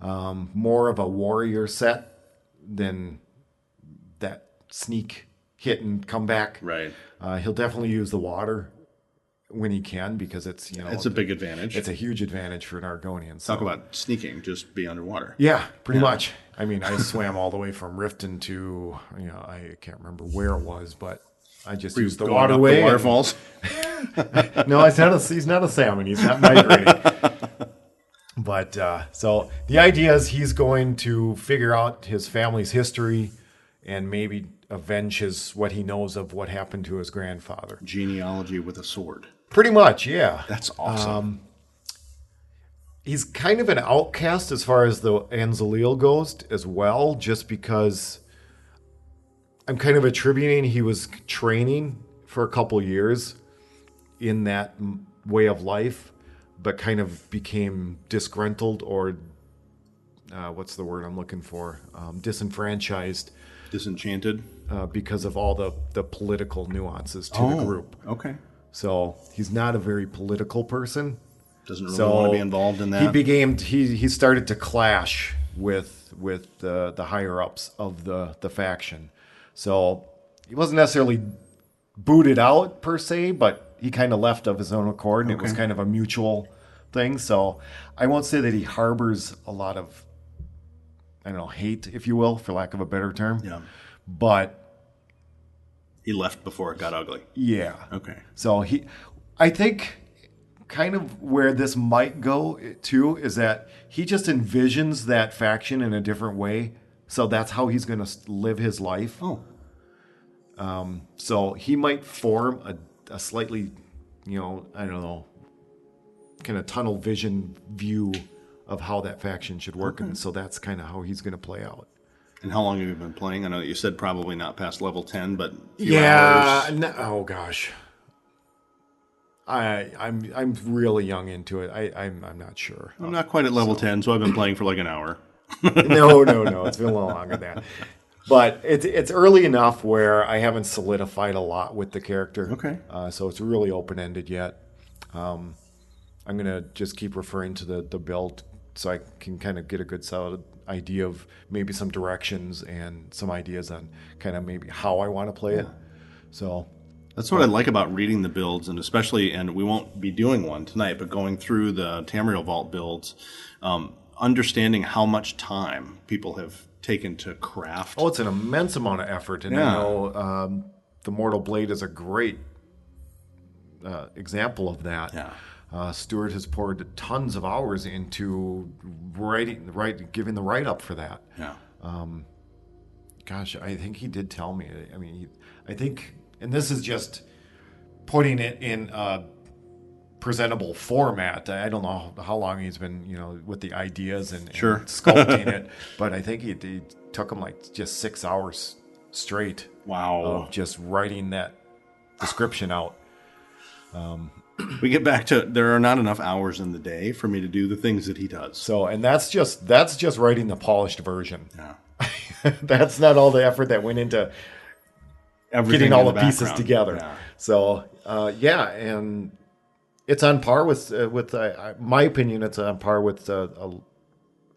more of a warrior set than that sneak hit and come back. Right. He'll definitely use the water when he can because it's, it's a big advantage. It's a huge advantage for an Argonian. Talk about sneaking, just be underwater. Yeah, pretty much. I mean, I swam all the way from Riften to, I can't remember where it was, but I just used the waterway. The waterfalls? No, he's not a salmon. He's not migrating. But so the idea is he's going to figure out his family's history and maybe avenge what he knows of what happened to his grandfather. Genealogy with a sword. Pretty much, yeah. That's awesome. He's kind of an outcast as far as the Anzalil goes as well, just because I'm kind of attributing he was training for a couple years in that way of life, but kind of became disgruntled or what's the word I'm looking for? Disenfranchised. Disenchanted? Because of all the political nuances to the group. Okay. So he's not a very political person. Doesn't really want to be involved in that. He started to clash with the higher ups of the faction. So he wasn't necessarily booted out per se, but he kind of left of his own accord, and it was kind of a mutual thing. So I won't say that he harbors a lot of, I don't know, hate, if you will, for lack of a better term. Yeah. But he left before it got ugly. Yeah. Okay. So I think kind of where this might go too is that he just envisions that faction in a different way. So that's how he's going to live his life. Oh. So he might form a slightly, I don't know, kind of tunnel vision view of how that faction should work. And so that's kind of how he's going to play out. And how long have you been playing? I know you said probably not past level 10, but hours. Oh gosh. I'm really young into it. I'm not sure. I'm not quite at level 10, so I've been playing for like an hour. No. It's been a little longer than that. But it's early enough where I haven't solidified a lot with the character. Okay. So it's really open-ended yet. I'm going to just keep referring to the build so I can kind of get a good solid idea of maybe some directions and some ideas on kind of maybe how I want to play it. So that's what I like about reading the builds, and especially, and we won't be doing one tonight, but going through the Tamriel Vault builds, understanding how much time people have taken to craft. Oh, it's an immense amount of effort, and I know the Mortal Blade is a great example of that. Yeah. Stuart has poured tons of hours into giving the write-up for that. Yeah. Gosh, I think he did tell me. I mean, I think, and this is just putting it in a presentable format. I don't know how long he's been, with the ideas and sculpting it, but I think he took him like just 6 hours straight. Wow. Of just writing that description out. We get back to there are not enough hours in the day for me to do the things that he does. So, and that's just writing the polished version. Yeah. That's not all the effort that went into getting all the pieces together. Yeah. So, and it's on par with my opinion. It's on par with a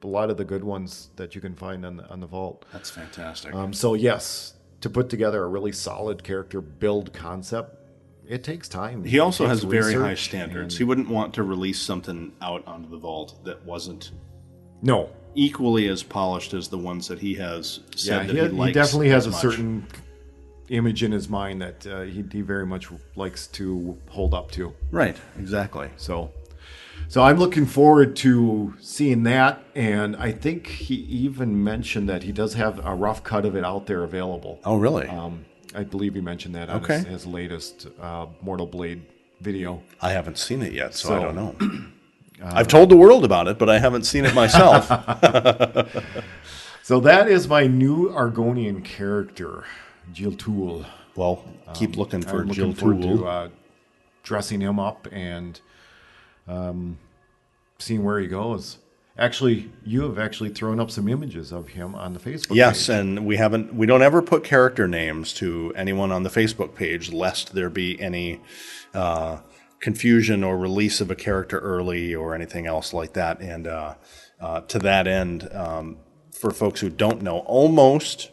lot of the good ones that you can find on the vault. That's fantastic. So yes, to put together a really solid character build concept, it takes time. He also has very high standards. He wouldn't want to release something out onto the vault that wasn't equally as polished as the ones that he has said that he likes. He definitely has a certain image in his mind that he very much likes to hold up to. Right, exactly. So I'm looking forward to seeing that, and I think he even mentioned that he does have a rough cut of it out there available. Oh, really? I believe he mentioned that on his latest Mortal Blade video. I haven't seen it yet, so I don't know. I've told the world about it, but I haven't seen it myself. So that is my new Argonian character, Jeeltul. Well, keep looking for Jeeltul. Looking forward to dressing him up and seeing where he goes. Actually, you have actually thrown up some images of him on the Facebook page. Yes, and we don't ever put character names to anyone on the Facebook page, lest there be any confusion or release of a character early or anything else like that. And to that end, for folks who don't know, almost,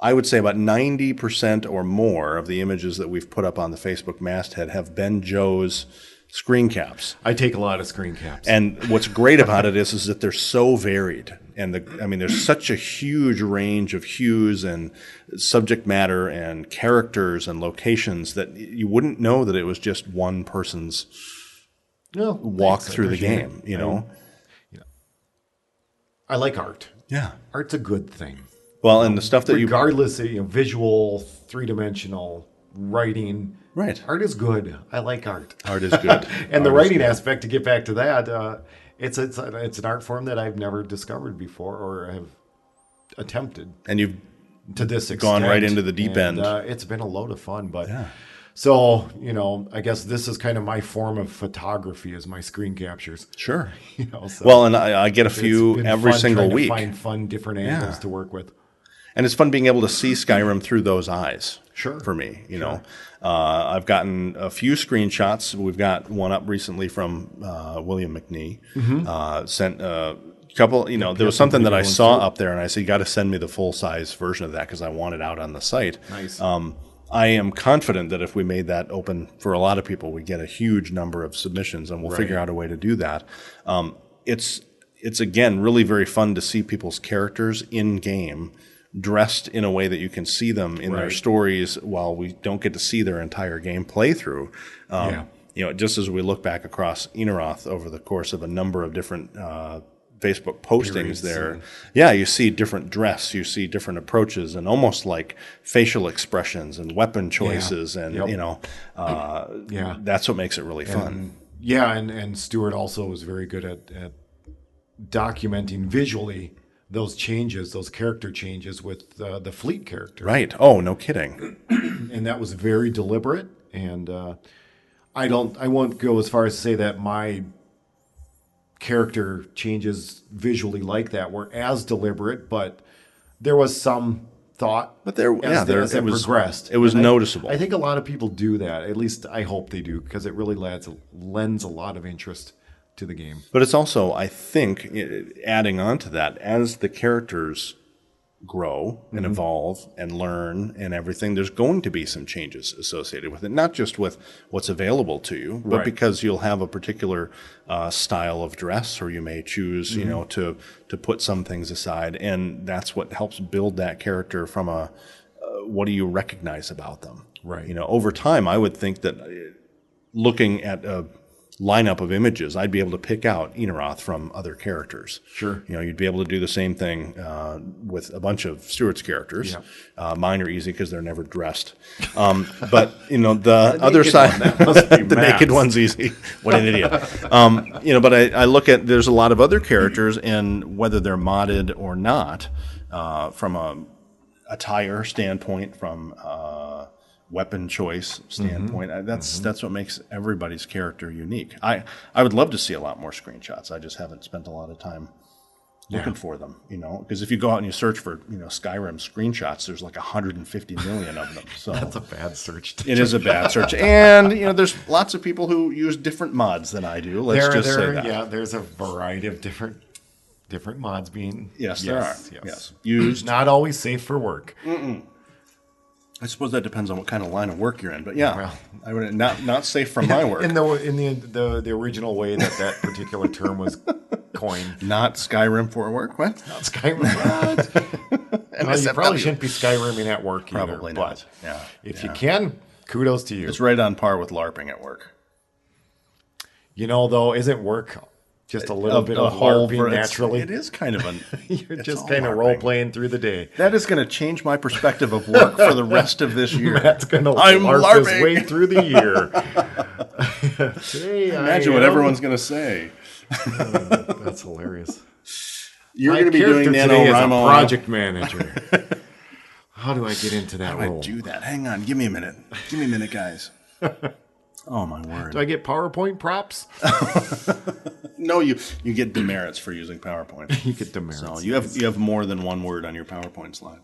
I would say about 90% or more of the images that we've put up on the Facebook masthead have been Joe's screen caps. I take a lot of screen caps. And what's great about it is that they're so varied. And there's such a huge range of hues and subject matter and characters and locations that you wouldn't know that it was just one person's walk through the game, I like art. Yeah. Art's a good thing. Well, and the stuff that regardless of visual, three-dimensional, writing. Right. Art is good. I like art. Art is good. And the writing aspect, to get back to that, it's an art form that I've never discovered before or have attempted. And you've to this extent, gone right into the deep end. It's been a load of fun, but So, I guess this is kind of my form of photography is my screen captures. Sure. So Well, and I get a it's few been every fun single trying to week. find fun different angles to work with. And it's fun being able to see Skyrim through those eyes. Sure. For me, I've gotten a few screenshots. We've got one up recently from William McNee. Sent a couple. There was something that I saw up there, and I said, "You got to send me the full size version of that because I want it out on the site." Nice. I am confident that if we made that open for a lot of people, we get a huge number of submissions, and we'll figure out a way to do that. It's again really very fun to see people's characters in game, dressed in a way that you can see them in their stories while we don't get to see their entire game playthrough. Just as we look back across Inaroth over the course of a number of different Facebook postings there, you see different dress, you see different approaches, and almost like facial expressions and weapon choices, and that's what makes it really fun. And Stuart also was very good at documenting visually those changes, those character changes with the fleet character. Right. Oh, no kidding. And that was very deliberate. And I won't go as far as to say that my character changes visually like that were as deliberate, but there was some thought. But as it progressed. It was noticeable. I think a lot of people do that. At least I hope they do, because it really lends a lot of interest to the game. But it's also, I think, adding on to that, as the characters grow and evolve and learn and everything, there's going to be some changes associated with it, not just with what's available to you, but because you'll have a particular style of dress, or you may choose, to put some things aside, and that's what helps build that character from a what do you recognize about them? Right. Over time, I would think that looking at a lineup of images, I'd be able to pick out Inaroth from other characters. Sure. You'd be able to do the same thing with a bunch of Stuart's characters. Yeah. Mine are easy because they're never dressed. But, the other side, the naked one's easy. What an idiot. But I look at, there's a lot of other characters, and whether they're modded or not, from a attire standpoint, from weapon choice standpoint, that's what makes everybody's character unique. I would love to see a lot more screenshots. I just haven't spent a lot of time looking for them, because if you go out and you search for, Skyrim screenshots, there's like 150 million of them. So that's a bad search. It is a bad search. And, there's lots of people who use different mods than I do. Let's just say that. Yeah, there's a variety of different mods being there are. Yes. Used. Not always safe for work. I suppose that depends on what kind of line of work you're in, but I would not safe from my work. In the original way that particular term was coined. Not Skyrim for work. What? Not Skyrim. Well, you probably shouldn't be Skyriming at work either. Probably not. But if you can, kudos to you. It's right on par with LARPing at work. Though, isn't work just a little bit of LARPing naturally? It is kind of You're just kind of role-playing through the day. That is going to change my perspective of work for the rest of this year. Matt's going to LARP his way through the year. Imagine what everyone's going to say. That's hilarious. You're going to be doing NaNoWriMo. Project manager. How do I get into that role? How do I do that? Hang on. Give me a minute. Give me a minute, guys. Oh, my word. Do I get PowerPoint props? No, you get demerits for using PowerPoint. You get demerits. So you have more than one word on your PowerPoint slide.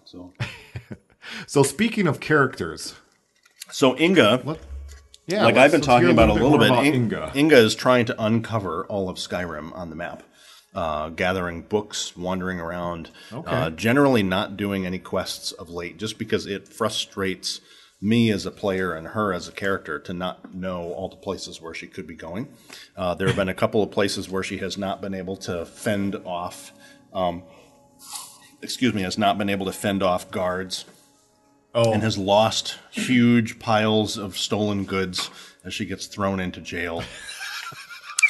So speaking of characters. So Inga, I've been talking about a little bit. Inga is trying to uncover all of Skyrim on the map. Gathering books, wandering around, generally not doing any quests of late, just because it frustrates me as a player and her as a character to not know all the places where she could be going. There have been a couple of places where she has not been able to fend off, guards, and has lost huge piles of stolen goods as she gets thrown into jail.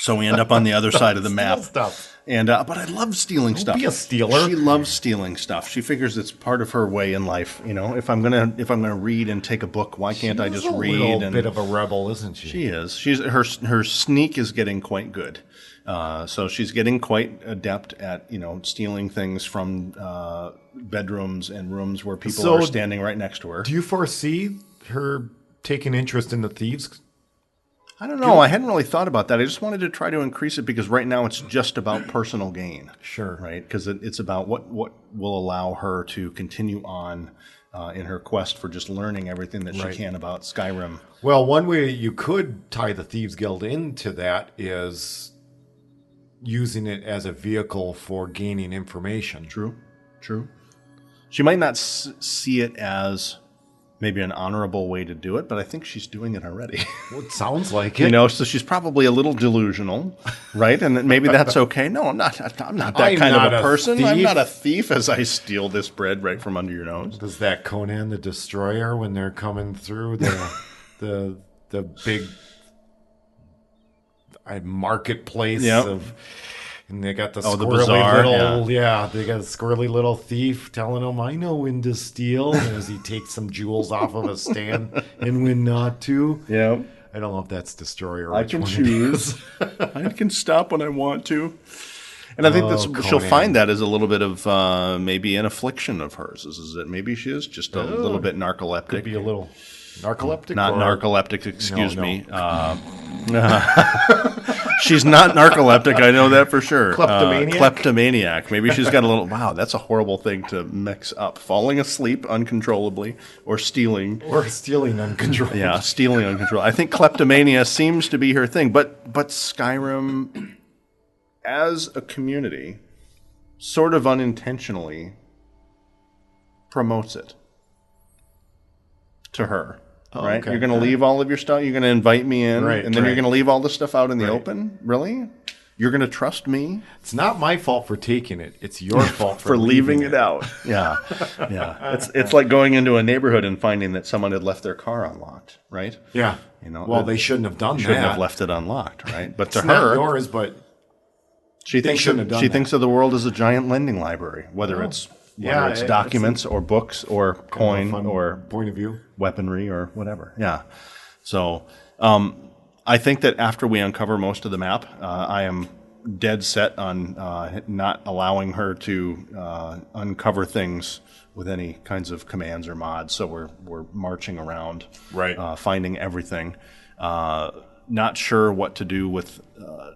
So we end up on the other side of the map. Stuff. And but I love stealing stuff. Be a stealer. She loves stealing stuff. She figures it's part of her way in life. If I'm gonna read and take a book, why can't I just read? She's a little bit of a rebel, isn't she? She is. Her sneak is getting quite good. So she's getting quite adept at stealing things from bedrooms and rooms where people are standing right next to her. Do you foresee her take an interest in the thieves? I don't know. I hadn't really thought about that. I just wanted to try to increase it because right now it's just about personal gain. Sure. Right? Because it's about what will allow her to continue on in her quest for just learning everything that she can about Skyrim. Well, one way you could tie the Thieves Guild into that is using it as a vehicle for gaining information. True. She might not see it as maybe an honorable way to do it, but I think she's doing it already. Well, it sounds like it. You know, so she's probably a little delusional, right? And maybe that's okay. No, I'm not that kind of a person. Thief. I'm not a thief as I steal this bread right from under your nose. Does that Conan the Destroyer when they're coming through the big marketplace of... And they got the squirrely bazaar, they got a squirrely little thief telling him, I know when to steal, as he takes some jewels off of a stand and when not to. Yeah. I don't know if that's Destroyer or I can choose. I can stop when I want to. And I think she'll find that as a little bit of maybe an affliction of hers. Is that maybe she is just a little bit narcoleptic. Could be a little narcoleptic? Not narcoleptic, excuse me. She's not narcoleptic, I know that for sure. Kleptomaniac? Kleptomaniac. Maybe she's got a little... Wow, that's a horrible thing to mix up. Falling asleep uncontrollably or stealing. Or stealing uncontrollably. Yeah, stealing uncontrollably. I think kleptomania seems to be her thing. But Skyrim, as a community, sort of unintentionally promotes it to her. Right? Okay. You're going to leave all of your stuff. You're going to invite me in, and then you're going to leave all the stuff out in the open? Really? You're going to trust me? It's not my fault for taking it. It's your fault for leaving it out. Yeah. It's like going into a neighborhood and finding that someone had left their car unlocked, right? Yeah. You know, well, they shouldn't have done that. Shouldn't have left it unlocked, right? But to it's her, not yours, but she thinks of the world as a giant lending library, whether it's documents or books or coin or point of view, weaponry or whatever. Yeah. So I think that after we uncover most of the map, I am dead set on not allowing her to uncover things with any kinds of commands or mods. So we're marching around, finding everything. Not sure what to do with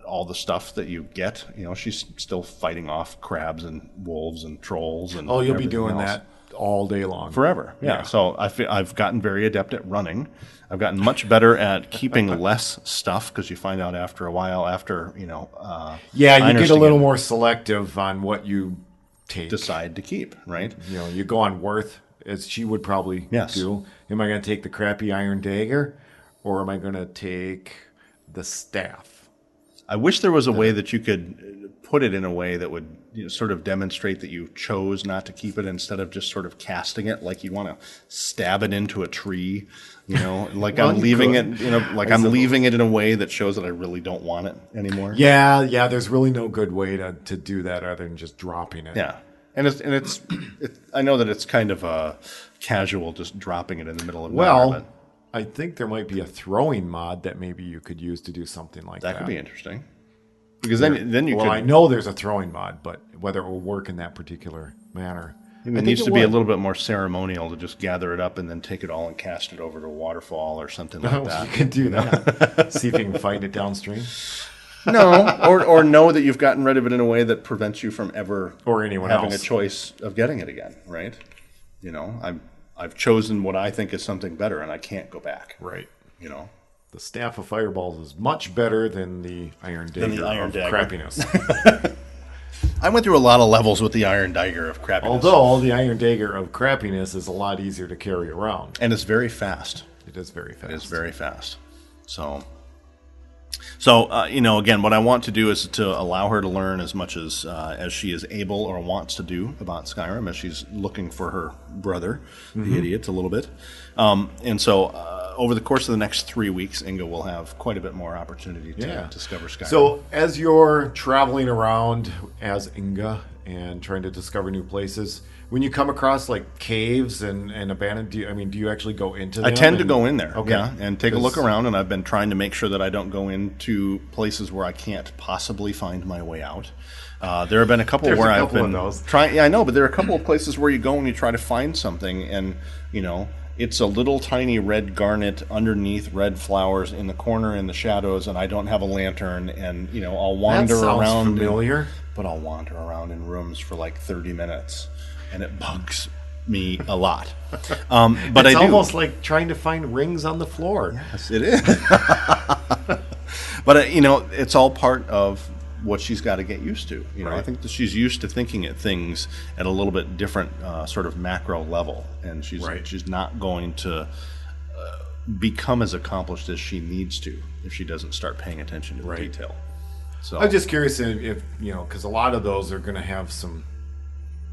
all the stuff that you get. You know, she's still fighting off crabs and wolves and trolls and you'll be doing that all day long, forever. Yeah. So I've gotten very adept at running. I've gotten much better at keeping less stuff because you find out after a while, you get a little more selective on what you decide to keep. Right. You know, you go on worth as she would probably do. Am I going to take the crappy iron dagger? Or am I going to take the staff? I wish there was a way that you could put it in a way that would sort of demonstrate that you chose not to keep it instead of just sort of casting it like you want to stab it into a tree. You know, like I'm leaving it. I'm leaving it in a way that shows that I really don't want it anymore. Yeah. There's really no good way to do that other than just dropping it. Yeah. And it's I know that it's kind of casual, just dropping it in the middle of nowhere. I think there might be a throwing mod that maybe you could use to do something like that. That could be interesting. Because then you could... Well, I know there's a throwing mod, but whether it will work in that particular manner... It needs to be a little bit more ceremonial to just gather it up and then take it all and cast it over to a waterfall or something like that. You could do that. See if you can fight it downstream. No, or know that you've gotten rid of it in a way that prevents you from ever or anyone having a choice of getting it again, right? You know, I've chosen what I think is something better, and I can't go back. Right. You know, the Staff of Fireballs is much better than the Iron Dagger of crappiness. I went through a lot of levels with the Iron Dagger of crappiness. Although the Iron Dagger of crappiness is a lot easier to carry around. And it's very fast. It is very fast. It is very fast. So again, what I want to do is to allow her to learn as much as she is able or wants to do about Skyrim, as she's looking for her brother, the idiot, a little bit. And so over the course of the next 3 weeks, Inga will have quite a bit more opportunity to discover Skyrim. So as you're traveling around as Inga and trying to discover new places, when you come across like caves and abandoned, do you actually go into them? I tend to go in there, and take a look around, and I've been trying to make sure that I don't go into places where I can't possibly find my way out. There have been a couple where I've been trying. Yeah, I know, but there are a couple of places where you go and you try to find something, and it's a little tiny red garnet underneath red flowers in the corner in the shadows, and I don't have a lantern, and I'll wander That sounds around. familiar. But I'll wander around in rooms for like 30 minutes, and it bugs me a lot. But It's I do. almost like trying to find rings on the floor. Yes, it is. But it's all part of what she's got to get used to. I think that she's used to thinking at things at a little bit different sort of macro level, and she's not going to become as accomplished as she needs to if she doesn't start paying attention to the detail. So I'm just curious if because a lot of those are going to have some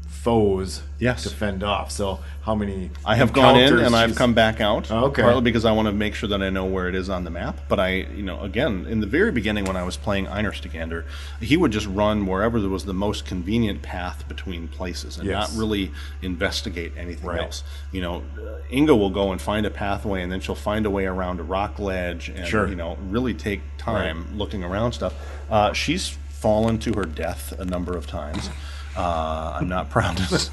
foes to fend off. So how many? I have gone in and I've come back out. Okay. Partly because I want to make sure that I know where it is on the map. But again, in the very beginning when I was playing Einarstagander, he would just run wherever there was the most convenient path between places and not really investigate anything else. Inga will go and find a pathway, and then she'll find a way around a rock ledge, and really take time looking around stuff. She's fallen to her death a number of times. I'm not proud to say.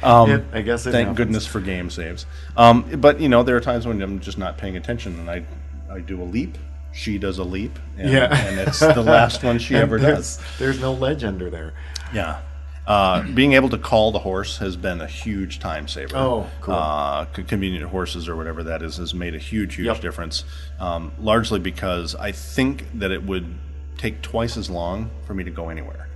I guess it thank happens. goodness for game saves. But there are times when I'm just not paying attention, and I do a leap. She does a leap, and it's the last one she ever does. There's no ledge under there. Yeah. Being able to call the horse has been a huge time saver. Oh, cool. Convenient horses or whatever that is has made a huge difference. Largely because I think that it would take twice as long for me to go anywhere.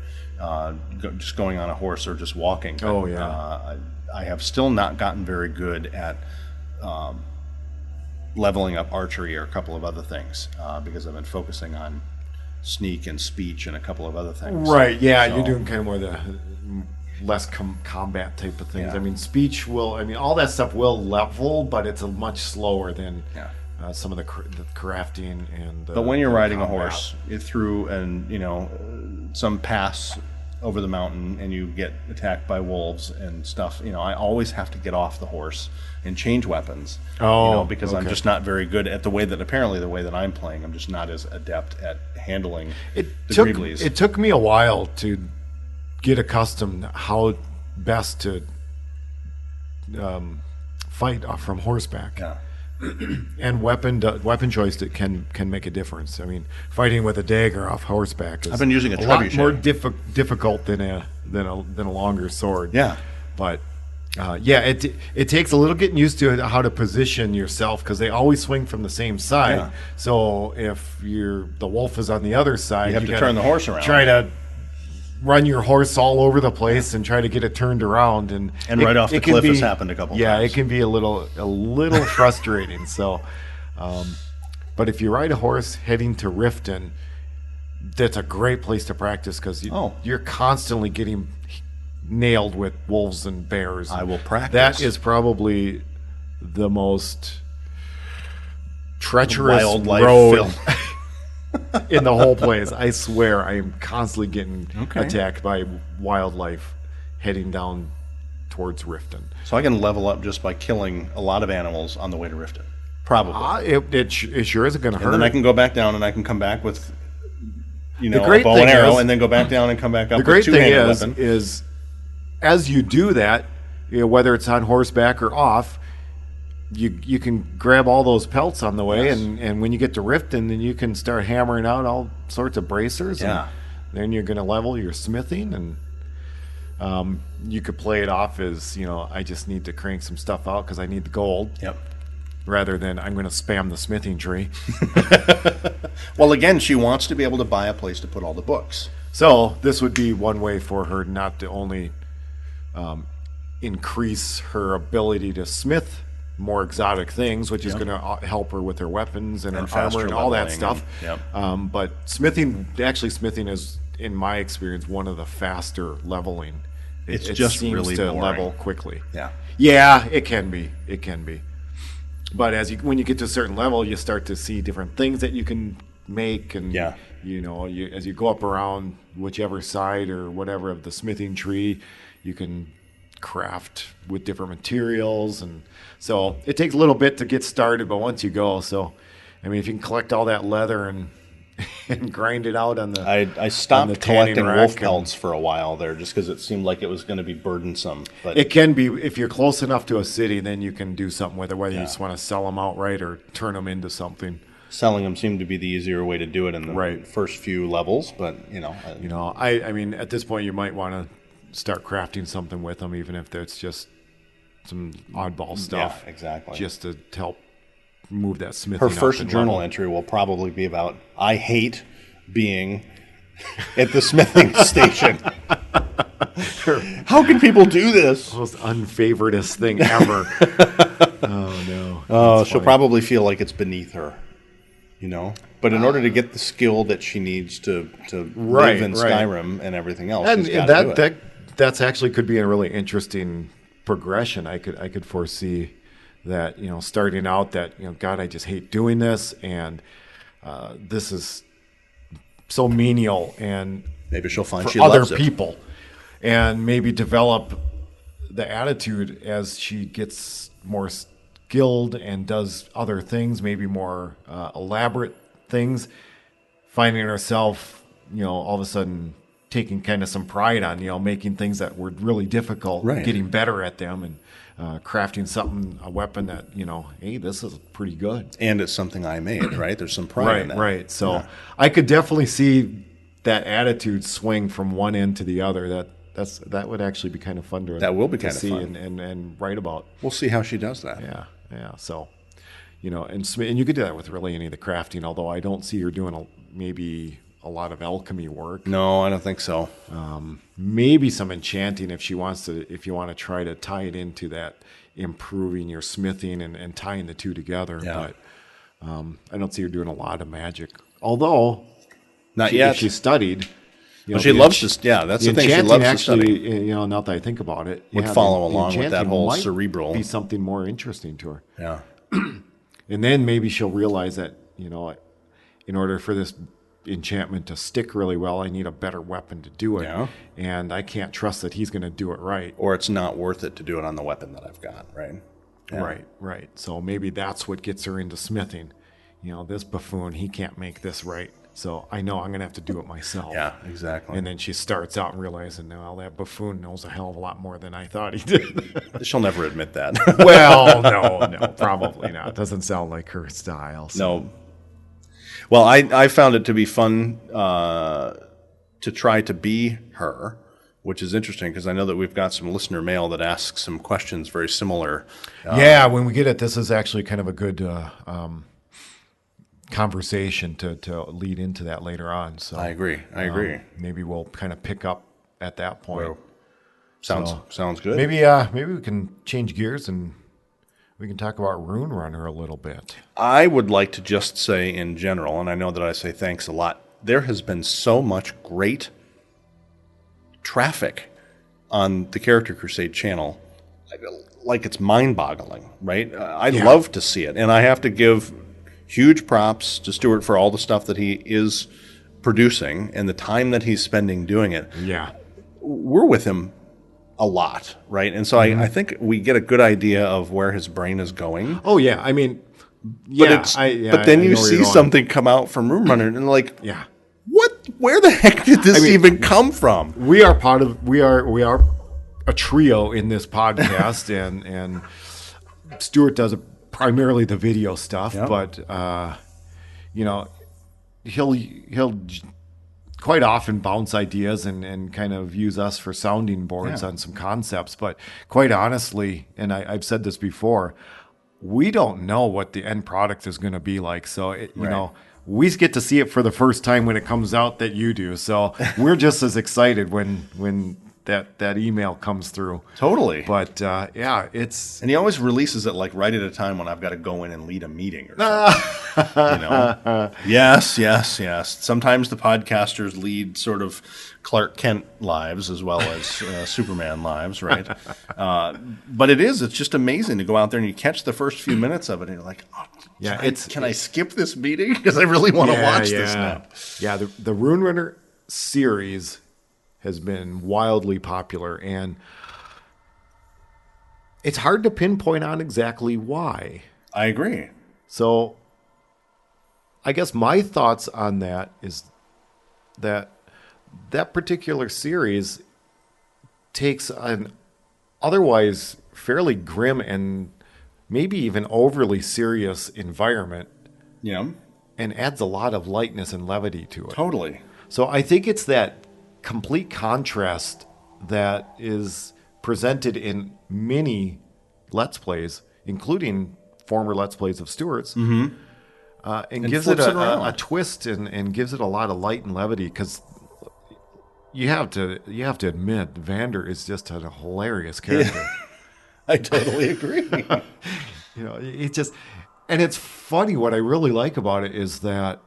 Just going on a horse or just walking. I have still not gotten very good at leveling up archery or a couple of other things because I've been focusing on sneak and speech and a couple of other things. Right, you're doing kind of more the less combat type of things. I mean, speech all that stuff will level, but it's a much slower than some of the crafting and but when you're riding a horse through and some pass over the mountain and you get attacked by wolves and stuff, I always have to get off the horse and change weapons. Because I'm just not very good at the way that I'm playing. I'm just not as adept at handling the Greeblies. It took me a while to get accustomed to how best to fight from horseback. Yeah. And weapon choice that can make a difference. I mean, fighting with a dagger off horseback is I've been using a lot more difficult than a longer sword. Yeah, but it takes a little getting used to how to position yourself because they always swing from the same side. Yeah. So if the wolf is on the other side, you have to turn the horse around. Try to run your horse all over the place and try to get it turned around, and right off the cliff has happened a couple times. Yeah, it can be a little frustrating. So, but if you ride a horse heading to Riften, that's a great place to practice because you're constantly getting nailed with wolves and bears. I will practice. That is probably the most treacherous road in the whole place. I swear I am constantly getting attacked by wildlife heading down towards Riften. So I can level up just by killing a lot of animals on the way to Riften. Probably. It sure isn't going to hurt. And then I can go back down and I can come back with a bow great and thing arrow is- and then go back down and come back up The great with thing two-handed weapon. is as you do that, whether it's on horseback or off, you can grab all those pelts on the way, and when you get to Riften, then you can start hammering out all sorts of bracers. Yeah. And then you're going to level your smithing, and you could play it off as, I just need to crank some stuff out because I need the gold. Yep. Rather than I'm going to spam the smithing tree. Well, again, she wants to be able to buy a place to put all the books. So this would be one way for her not to only increase her ability to smith more exotic things, which is going to help her with her weapons and her armor and all that stuff. But smithing is, in my experience, one of the faster leveling. It just seems really to boring. level quickly. Yeah, it can be. But when you get to a certain level, you start to see different things that you can make, and as you go up around whichever side or whatever of the smithing tree, you can craft with different materials, and so it takes a little bit to get started, but once you go, if you can collect all that leather and and grind it out on the. I stopped tanning collecting rack wolf and- pelts for a while there just because it seemed like it was going to be burdensome. But It can be if you're close enough to a city, then you can do something with it. Whether you just want to sell them outright or turn them into something. selling them seemed to be the easier way to do it in the first few levels. But I mean, at this point, you might want to start crafting something with them, even if it's just some oddball stuff. Yeah, exactly. Just to help move that smithing. Her up first in journal level. entry will probably be about, I hate being at the smithing station. How can people do this? Most unfavoritist thing ever. Oh, no. Oh, That's she'll funny. probably feel like it's beneath her, But in order to get the skill that she needs to Right, live in right. Skyrim and everything else, And she's gotta do it. that's actually could be a really interesting progression. I could foresee that, starting out that, God, I just hate doing this, and this is so menial and Maybe she'll find for she other loves it. people, and maybe develop the attitude as she gets more skilled and does other things, maybe more elaborate things, finding herself, all of a sudden taking kind of some pride on, making things that were really difficult, Right. getting better at them, and crafting a weapon that, hey, this is pretty good. And it's something I made, right? There's some pride in that. Right. So I could definitely see that attitude swing from one end to the other. That would actually be kind of fun to That will be to kind of see fun. and write about. We'll see how she does that. Yeah. So, and you could do that with really any of the crafting. Although I don't see her doing maybe a lot of alchemy work. No, I don't think so. Maybe some enchanting if you want to try to tie it into that improving your smithing and tying the two together. Yeah. But I don't see her doing a lot of magic. Although Not if yet. she studied. Well, she loves to. Yeah, that's the thing. She enchanting loves to study. actually, now that I think about it, Would follow along with that enchanting whole might cerebral- be something more interesting to her. Yeah. And then maybe she'll realize that, in order for this enchantment to stick really well, I need a better weapon to do it. Yeah. And I can't trust that he's going to do it right. Or it's not worth it to do it on the weapon that I've got, right? Yeah. Right. So maybe that's what gets her into smithing. This buffoon, he can't make this right. So I know I'm going to have to do it myself. Yeah, exactly. And then she starts out and realizing, well, that buffoon knows a hell of a lot more than I thought he did. She'll never admit that. Well, no, probably not. Doesn't sound like her style. So. No. Well, I found it to be fun to try to be her, which is interesting because I know that we've got some listener mail that asks some questions very similar. Yeah, when we get it, this is actually kind of a good conversation to lead into that later on. So I agree. Maybe we'll kind of pick up at that point. Well, sounds good. Maybe we can change gears and we can talk about Rune Runner a little bit. I would like to just say in general, and I know that I say thanks a lot, there has been so much great traffic on the Character Crusade channel. Like it's mind-boggling, right? I'd love to see it. And I have to give huge props to Stuart for all the stuff that he is producing and the time that he's spending doing it. Yeah. We're with him a lot, right? And so I think we get a good idea of where his brain is going. Oh, yeah. I mean, But then you see something come out from Rune Runner and like, yeah. what? Where the heck did this even come from? We are we are a trio in this podcast, and Stuart does primarily the video stuff, but he'll quite often bounce ideas and kind of use us for sounding boards on some concepts. But quite honestly, and I've said this before, we don't know what the end product is going to be like. So we get to see it for the first time when it comes out that you do. So we're just as excited when that email comes through. Totally. But it's And he always releases it like right at a time when I've got to go in and lead a meeting or something. Yes. Sometimes the podcasters lead sort of Clark Kent lives as well as Superman lives, right? But it's just amazing to go out there and you catch the first few minutes of it and you're like, can I skip this meeting? Because I really want to watch this now. Yeah, the Rune Runner series has been wildly popular, and it's hard to pinpoint on exactly why. I agree. So I guess my thoughts on that is that particular series takes an otherwise fairly grim and maybe even overly serious environment Yeah, and adds a lot of lightness and levity to it. totally. So I think it's that complete contrast that is presented in many Let's Plays, including former Let's Plays of Stuart's, and gives it flips it a around. twist and gives it a lot of light and levity because you have to admit Vander is just a hilarious character. I totally agree. It's just, and it's funny. What I really like about it is that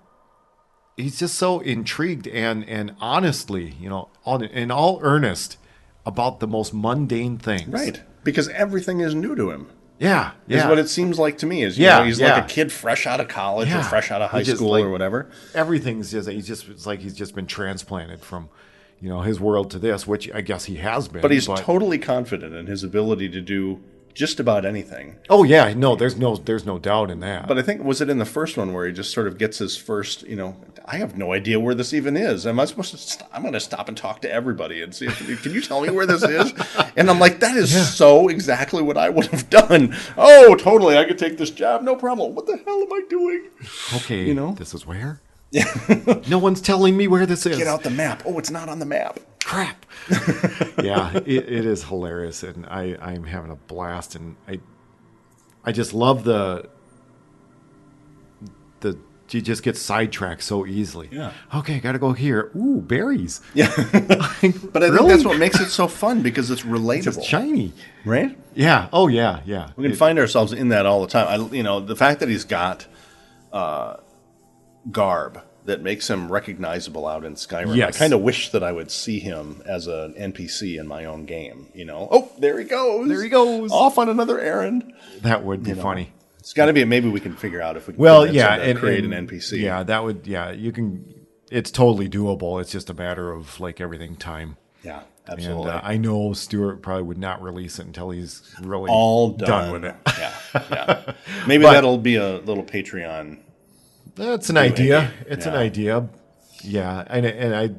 he's just so intrigued and honestly, in all earnest about the most mundane things. Right. Because everything is new to him. Yeah. Is Yeah. what it seems like to me. Is he's like a kid fresh out of college or fresh out of high school or whatever. Everything's it's like he's just been transplanted from, his world to this, which I guess he has been. But he's totally confident in his ability to do just about anything. Oh yeah, no, there's no doubt in that. But I think, was it in the first one where he just sort of gets his first, I have no idea where this even is. Am I supposed to, I'm going to stop and talk to everybody and see can you tell me where this is? And I'm like, that is so exactly what I would have done. Oh, totally. I could take this job. No problem. What the hell am I doing? Okay. This is where? No one's telling me where this is. Get out the map. Oh, it's not on the map. Crap. Yeah, it is hilarious, and I'm having a blast, and I just love the you just get sidetracked so easily. Yeah. Okay, gotta go here. Ooh, berries. Yeah. But I think that's what makes it so fun, because it's relatable. It's shiny. Right? Yeah. Oh, yeah, yeah. We can find ourselves in that all the time. The fact that he's got garb that makes him recognizable out in Skyrim. Yes. I kind of wish that I would see him as an NPC in my own game. Oh, there he goes. There he goes. Off on another errand. That would be funny. It's got to be. Maybe we can figure out if we can and create an NPC. Yeah, that would. Yeah, you can. It's totally doable. It's just a matter of everything time. Yeah, absolutely. And I know Stuart probably would not release it until he's really all done with it. Yeah. Maybe that'll be a little Patreon. That's an idea. It's an idea. Yeah, and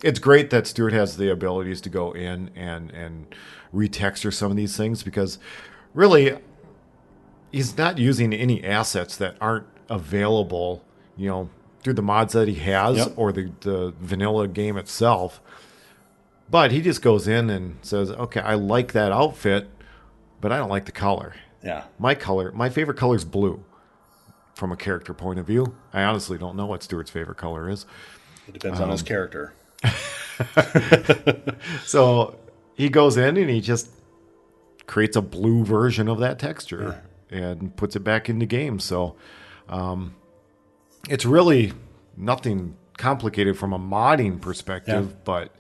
it's great that Stuart has the abilities to go in and retexture some of these things, because really he's not using any assets that aren't available, through the mods that he has or the vanilla game itself. But he just goes in and says, okay, I like that outfit, but I don't like the color. Yeah. My favorite color is blue. From a character point of view, I honestly don't know what Stuart's favorite color is. It depends on his character. So he goes in and he just creates a blue version of that texture and puts it back into game. So it's really nothing complicated from a modding perspective, but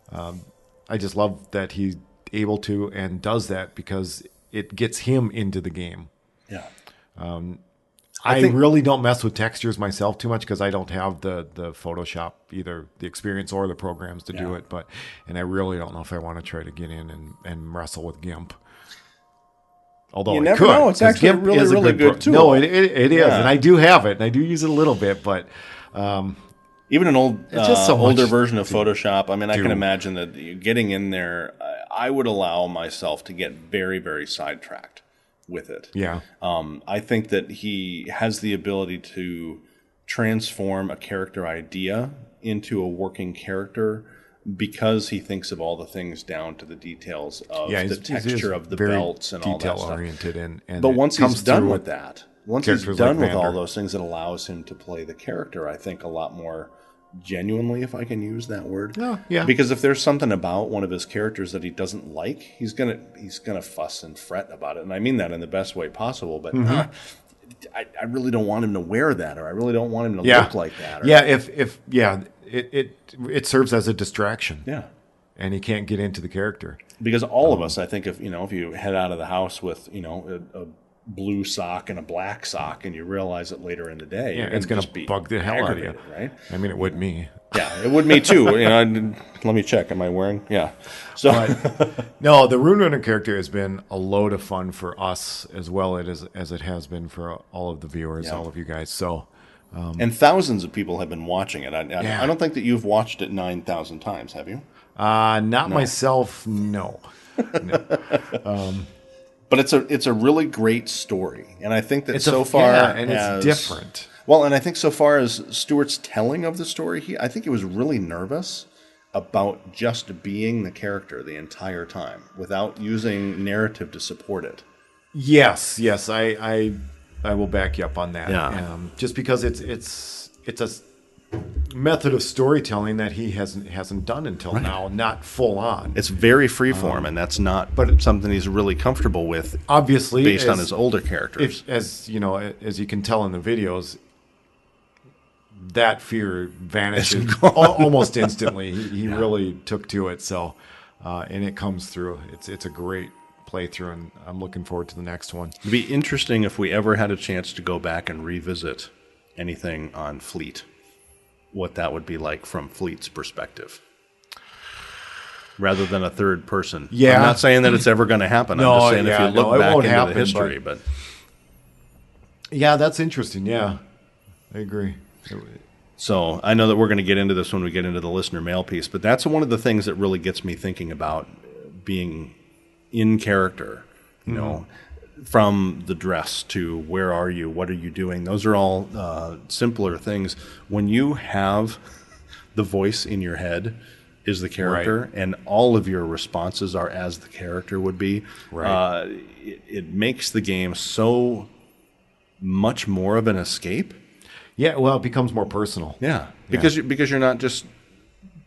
I just love that he's able to and does that, because it gets him into the game. Yeah. I really don't mess with textures myself too much, because I don't have the Photoshop, either the experience or the programs to do it. And I really don't know if I want to try to get in and wrestle with GIMP. Although you I never could, know. It's actually GIMP really, is a really good tool. No, it is, and I do have it, and I do use it a little bit, but even an older much version of Photoshop. I mean, I can imagine that getting in there, I would allow myself to get very, very sidetracked with it. Yeah. I think that he has the ability to transform a character idea into a working character, because he thinks of all the things down to the details of the texture of the belts and all that stuff. Detail-oriented. And but once he's done with that, once he's done with all Vander. those things, it allows him to play the character, I think, a lot more genuinely, if I can use that word. Yeah. Because if there's something about one of his characters that he doesn't like, he's gonna fuss and fret about it. And I mean that in the best way possible. But I really don't want him to wear that, or I really don't want him to look like that. It serves as a distraction. Yeah. And he can't get into the character. Because all of us, I think, if you head out of the house with a blue sock and a black sock, and you realize it later in the day, it's going to bug the hell out of you, right? I mean, it would me. Yeah, it would me too. Let me check. Am I wearing? Yeah. So no, the Rune Runner character has been a load of fun for us, as well as it has been for all of the viewers, all of you guys. So And thousands of people have been watching it. I don't think that you've watched it 9,000 times, have you? Not myself, no. But it's a really great story, and I think that It's it's different. Well, and I think so far as Stuart's telling of the story, I think he was really nervous about just being the character the entire time without using narrative to support it. Yes, I will back you up on that. Yeah. Just because it's a method of storytelling that he hasn't done until now, not full on. It's very freeform, and that's not something he's really comfortable with. Obviously, based on his older characters, as you know, as you can tell in the videos, that fear vanishes almost instantly. He really took to it, so and it comes through. It's a great playthrough, and I'm looking forward to the next one. It'd be interesting if we ever had a chance to go back and revisit anything on Fleet. What that would be like from Fleet's perspective, rather than a third person. Yeah, I'm not saying that it's ever going to happen. I'm just saying if you look back into the history. But yeah, that's interesting. Yeah, I agree. So I know that we're going to get into this when we get into the listener mail piece, but that's one of the things that really gets me thinking about being in character. You know, from the dress to where are you, what are you doing? Those are all simpler things. When you have the voice in your head is the character, and all of your responses are as the character would be, it makes the game so much more of an escape. Yeah, well, it becomes more personal. Yeah, because you're not just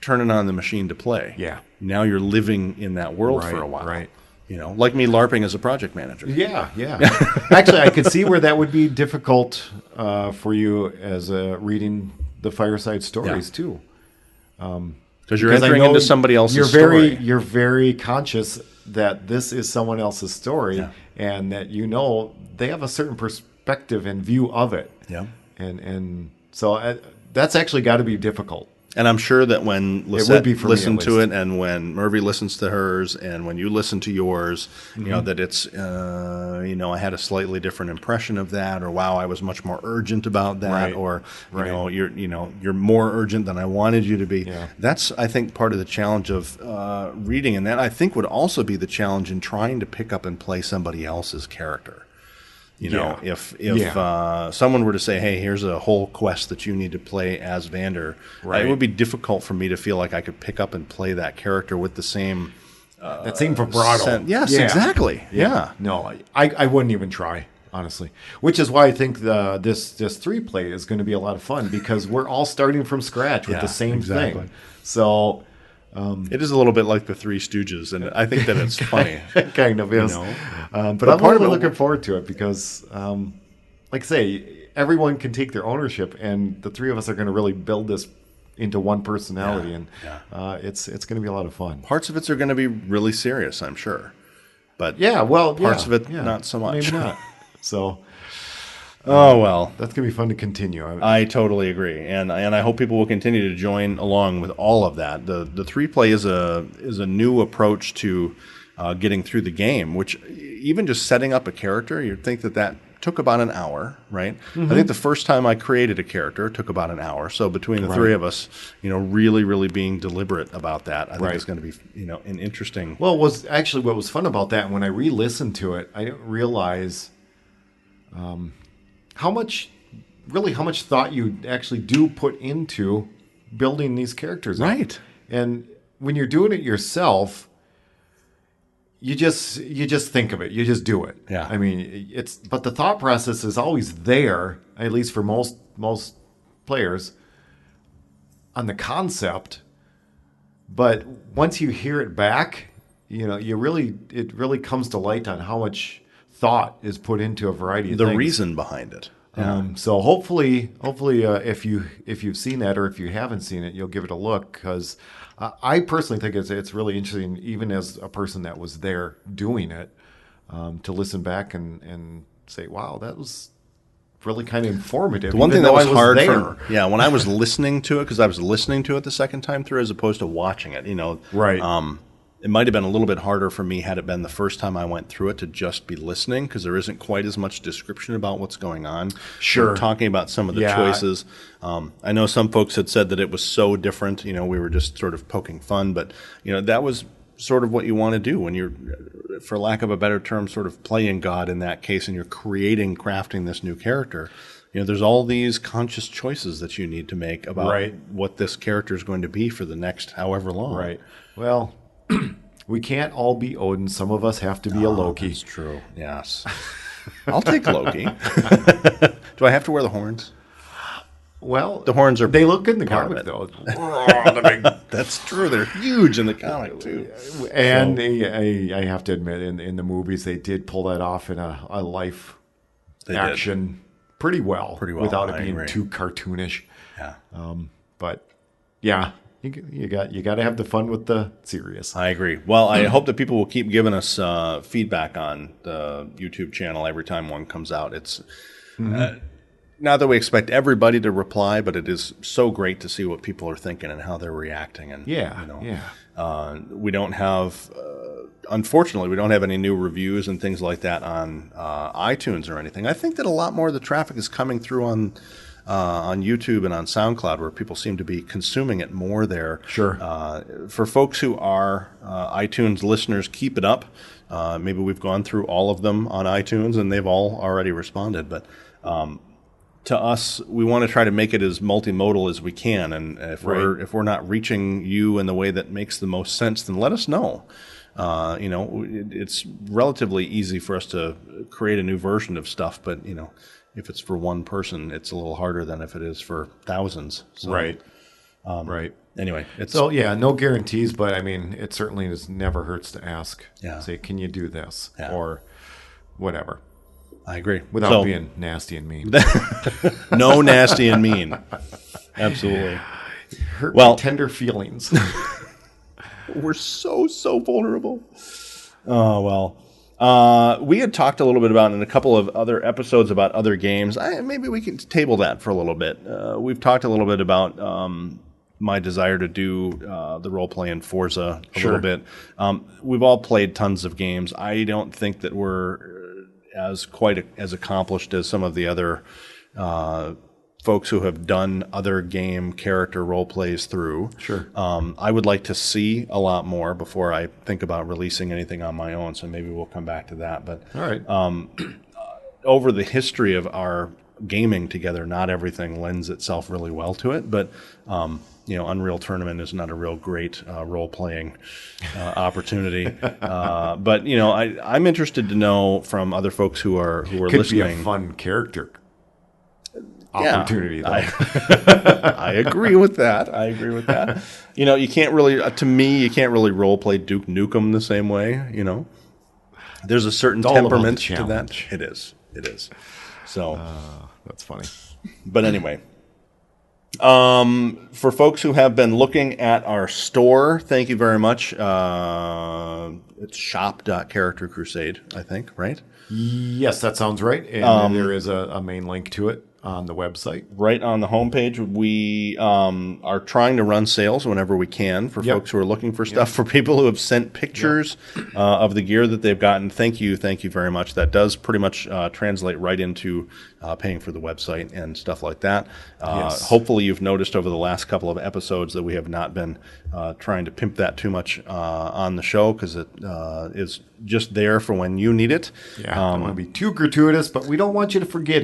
turning on the machine to play. Yeah. Now you're living in that world for a while. Right. You know, like me LARPing as a project manager. Yeah. Actually, I could see where that would be difficult for you as reading the Fireside stories too. Because you're entering into somebody else's story. You're very conscious that this is someone else's story, and that they have a certain perspective and view of it. Yeah. And so that's actually got to be difficult. And I'm sure that when Lisette listened to least. it, and when Murphy listens to hers, and when you listen to yours, you know, that it's, I had a slightly different impression of that, or wow, I was much more urgent about that, or you're more urgent than I wanted you to be. Yeah. That's, I think, part of the challenge of reading, and that I think would also be the challenge in trying to pick up and play somebody else's character. If someone were to say, hey, here's a whole quest that you need to play as Vander, it would be difficult for me to feel like I could pick up and play that character with the same... that same vibrato. Yes, exactly. Yeah. No, I wouldn't even try, honestly. Which is why I think this 3-play is going to be a lot of fun, because we're all starting from scratch with the same thing. So... it is a little bit like the Three Stooges, and I think that it's funny. Kind of is. But I'm really looking forward to it because, like I say, everyone can take their ownership, and the three of us are going to really build this into one personality, and it's going to be a lot of fun. Parts of it are going to be really serious, I'm sure. But parts of it, not so much. Maybe not. So... oh, well. That's going to be fun to continue. I totally agree. And I hope people will continue to join along with all of that. The 3-play is a new approach to getting through the game, which even just setting up a character, you'd think that took about an hour, right? I think the first time I created a character took about an hour. So between the three of us, really, really being deliberate about that, I think it's going to be, an interesting... Well, what was fun about that, when I re-listened to it, I didn't realize... how much thought you actually do put into building these characters. Right. And when you're doing it yourself, you just think of it. You just do it. Yeah. I mean, but the thought process is always there, at least for most players, on the concept. But once you hear it back, it really comes to light on how much thought is put into a variety of things. The reason behind it. So hopefully, if you've seen that, or if you haven't seen it, you'll give it a look, because I personally think it's really interesting, even as a person that was there doing it, to listen back and say, wow, that was really kind of informative. The one thing that was hard when I was listening to it, because I was listening to it the second time through as opposed to watching it, Right. It might have been a little bit harder for me had it been the first time I went through it to just be listening, because there isn't quite as much description about what's going on. Sure. We're talking about some of the choices. I know some folks had said that it was so different. We were just sort of poking fun, but that was sort of what you want to do when you're, for lack of a better term, sort of playing God in that case, and you're crafting this new character. There's all these conscious choices that you need to make about what this character is going to be for the next however long. Right. Well, we can't all be Odin. Some of us have to be a Loki. That's true. Yes. I'll take Loki. Do I have to wear the horns? Well, the horns are. They look good in the comic, though. That's true. They're huge in the comic too. And I have to admit, in the movies, they did pull that off in a live action pretty well, without it being too cartoonish. Yeah. But yeah. You got to have the fun with the serious. I agree. Well, I hope that people will keep giving us feedback on the YouTube channel every time one comes out. It's not that we expect everybody to reply, but it is so great to see what people are thinking and how they're reacting. And we don't have, unfortunately, we don't have any new reviews and things like that on iTunes or anything. I think that a lot more of the traffic is coming through on YouTube and on SoundCloud, where people seem to be consuming it more there. Sure. For folks who are iTunes listeners, keep it up. Maybe we've gone through all of them on iTunes, and they've all already responded. But to us, we want to try to make it as multimodal as we can. And if we're not reaching you in the way that makes the most sense, then let us know. It's relatively easy for us to create a new version of stuff, but if it's for one person, it's a little harder than if it is for thousands. So, right. Anyway, no guarantees, but I mean, it certainly never hurts to ask. Yeah. Say, can you do this or whatever? I agree. Without being nasty and mean. No nasty and mean. Absolutely. Hurt my tender feelings. We're so vulnerable. Oh, well. We had talked a little bit about in a couple of other episodes about other games. Maybe we can table that for a little bit. We've talked a little bit about my desire to do the role-play in Forza a little bit. We've all played tons of games. I don't think that we're as accomplished as some of the other folks who have done other game character role plays through. Sure. I would like to see a lot more before I think about releasing anything on my own, so maybe we'll come back to that. But all right. Over the history of our gaming together, not everything lends itself really well to it, but Unreal Tournament is not a real great role-playing opportunity. But I'm interested to know from other folks who are listening. Could be a fun character opportunity, though. I agree with that. You can't really, to me, you can't really role play Duke Nukem the same way. There's a certain temperament to that. It is. So that's funny. But anyway, for folks who have been looking at our store, thank you very much. It's shop.charactercrusade, I think, right? Yes, that sounds right. And there is a main link to it on the website. Right on the homepage. We are trying to run sales whenever we can for folks who are looking for stuff. For people who have sent pictures of the gear that they've gotten, thank you very much. That does pretty much translate right into paying for the website and stuff like that. Hopefully you've noticed over the last couple of episodes that we have not been trying to pimp that too much on the show, because it is just there for when you need it. Don't want to be too gratuitous, but we don't want you to forget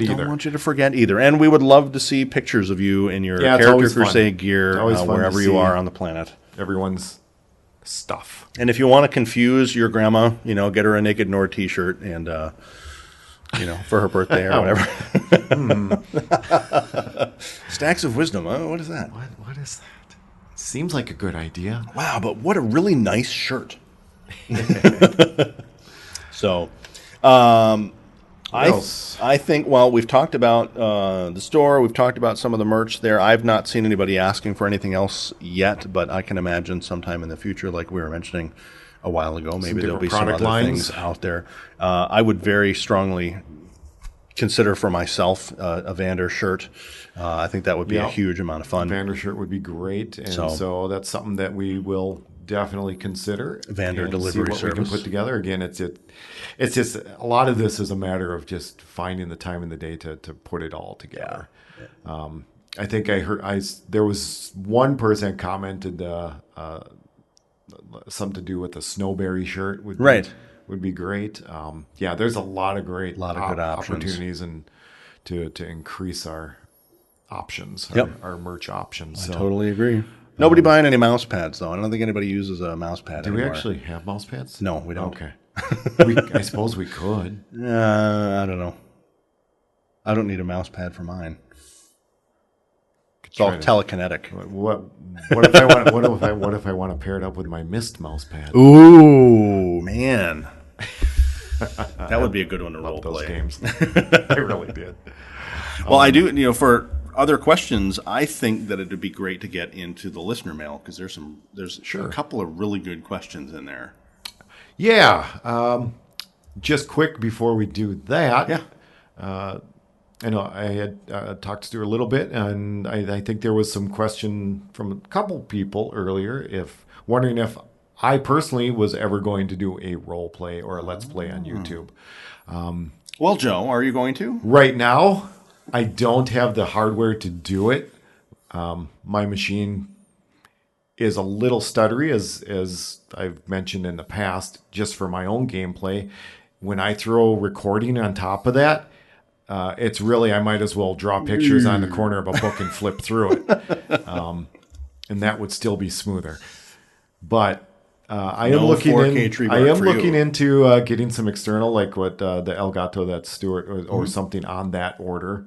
either. And we would love to see pictures of you in your Character Crusade gear wherever you are on the planet. Everyone's stuff. And if you want to confuse your grandma, get her a Naked Nord t-shirt and for her birthday or whatever. Stacks of Wisdom. What is that? What is that? Seems like a good idea. Wow, but what a really nice shirt. So, I think, we've talked about the store, we've talked about some of the merch there. I've not seen anybody asking for anything else yet, but I can imagine sometime in the future, like we were mentioning a while ago, maybe there'll be some other things out there. I would very strongly consider for myself a Vander shirt. I think that would be a huge amount of fun. Vander shirt would be great, and so that's something that we will definitely consider vendor and delivery see what service we can put together. Again, it's just a lot of this is a matter of just finding the time in the day to put it all together. Yeah. I think there was one person that commented something to do with the snowberry shirt would be great. There's a lot of good opportunities and to increase our options, our merch options. I totally agree. Nobody buying any mouse pads, though. I don't think anybody uses a mouse pad anymore. Do we actually have mouse pads? No, we don't. Okay. I suppose we could. I don't know. I don't need a mouse pad for mine. It's all telekinetic. What if I want? What if I want to pair it up with my Mist mouse pad? Ooh, man, that would be a good one to role those play. Games. I really did. Well, I do. For other questions, I think that it would be great to get into the listener mail because there's a couple of really good questions in there. Yeah. Just quick before we do that. Yeah. I know I had talked to Stu a little bit, and I think there was some question from a couple people earlier wondering if I personally was ever going to do a role play or a let's play on YouTube. Well, Joe, are you going to? Right now, I don't have the hardware to do it. My machine is a little stuttery, as I've mentioned in the past, just for my own gameplay. When I throw recording on top of that, it's really, I might as well draw pictures on the corner of a book and flip through it. And that would still be smoother. But I am looking into getting some external, like what the Elgato that Stuart or something on that order.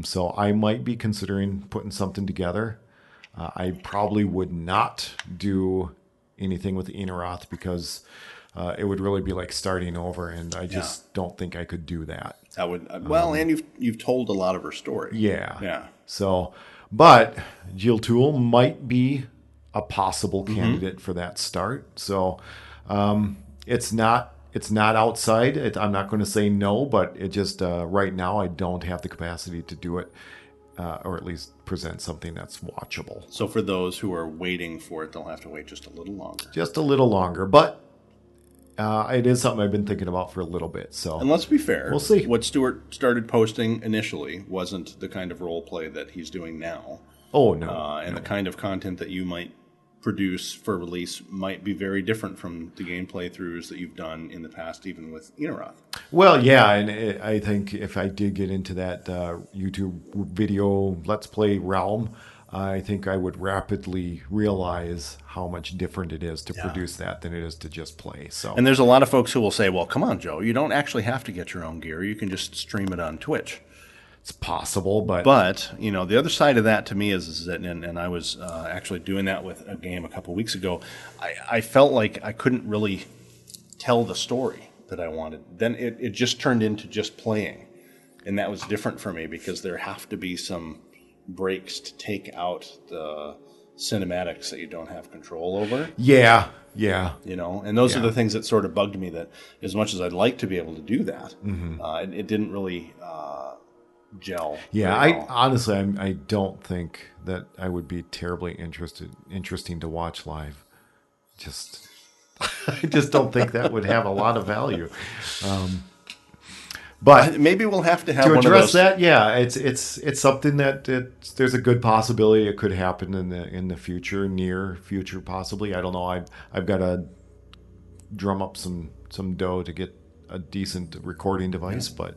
So I might be considering putting something together. I probably would not do anything with the Inaroth because it would really be like starting over, and I just don't think I could do that. That would and you've told a lot of her story. Yeah. So, but Jeeltul might be a possible candidate for that start. So, it's not outside. I'm not going to say no, but it just right now I don't have the capacity to do it, or at least present something that's watchable. So for those who are waiting for it, they'll have to wait just a little longer. Just a little longer, but it is something I've been thinking about for a little bit. So, and let's be fair, we'll see. What Stuart started posting initially wasn't the kind of role play that he's doing now. Oh no! And the kind of content that you might produce for release might be very different from the game playthroughs that you've done in the past, even with Inaroth. Well, yeah, and I think if I did get into that YouTube video Let's Play realm, I think I would rapidly realize how much different it is to produce that than it is to just play. So, and there's a lot of folks who will say, well, come on, Joe, you don't actually have to get your own gear. You can just stream it on Twitch. It's possible, but the other side of that to me is that, and I was actually doing that with a game a couple weeks ago. I felt like I couldn't really tell the story that I wanted. Then it just turned into just playing, and that was different for me because there have to be some breaks to take out the cinematics that you don't have control over. Yeah. And those are the things that sort of bugged me. That as much as I'd like to be able to do that, it didn't really gel. Yeah, I don't think that I would be terribly interesting to watch live. I just don't think that would have a lot of value. But maybe we'll have to have to one address of those. that. Yeah, it's something that there's a good possibility it could happen in the future, near future, possibly. I don't know. I've got to drum up some dough to get a decent recording device, but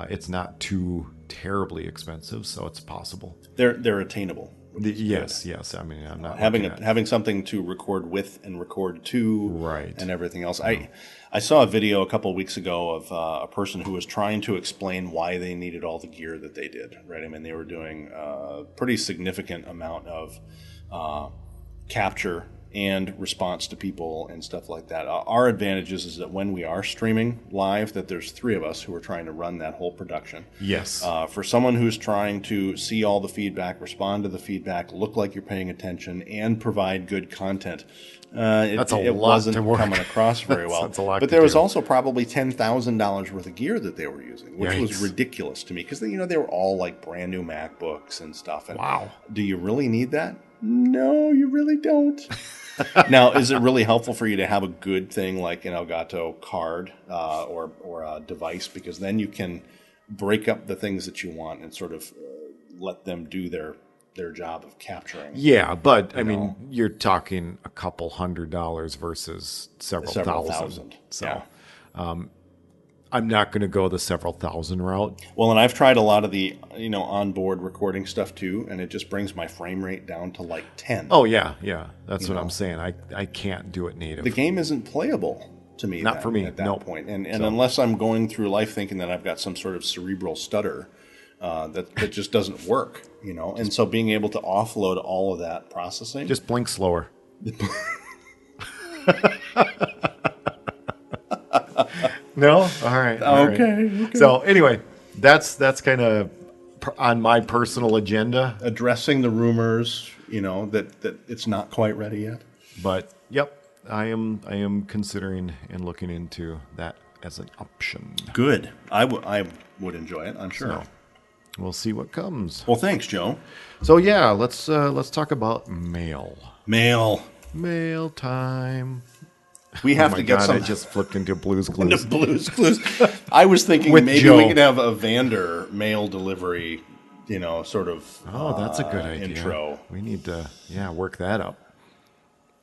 it's not too terribly expensive, so it's possible. They're attainable. Yes. I mean, I'm not having something to record with and record to, right, and everything else. I saw a video a couple of weeks ago of a person who was trying to explain why they needed all the gear that they did. Right, I mean, they were doing a pretty significant amount of capture and response to people and stuff like that. Our advantage is that when we are streaming live, that there's three of us who are trying to run that whole production. Yes. For someone who's trying to see all the feedback, respond to the feedback, look like you're paying attention, and provide good content, it wasn't coming across very well. That's a lot but there was also probably $10,000 worth of gear that they were using, which was ridiculous to me because they were all like brand new MacBooks and stuff. And wow. Do you really need that? No, you really don't. Now, is it really helpful for you to have a good thing like an Elgato card or a device? Because then you can break up the things that you want and sort of let them do their job of capturing. Yeah, but I mean, you're talking a couple $100 versus several thousand. So yeah. I'm not going to go the several thousand route. Well, and I've tried a lot of the onboard recording stuff too, and it just brings my frame rate down to like 10. Oh yeah. That's what I'm saying. I can't do it native. The game isn't playable to me. Not for me. At that point. And unless I'm going through life thinking that I've got some sort of cerebral stutter, that just doesn't work. And so being able to offload all of that processing, just blink slower. No? All right. Okay. So anyway, that's kind of on my personal agenda. Addressing the rumors, that it's not quite ready yet. But yep, I am considering and looking into that as an option. Good. I would enjoy it, I'm sure. So, we'll see what comes. Well, thanks, Joe. So yeah, let's talk about mail. Mail time. We have to get some. I just flipped into Blue's Clues. Into Blue's Clues. I was thinking maybe Joe. we could have a Vander mail delivery, sort of. Oh, that's a good idea. Intro. We need to, work that up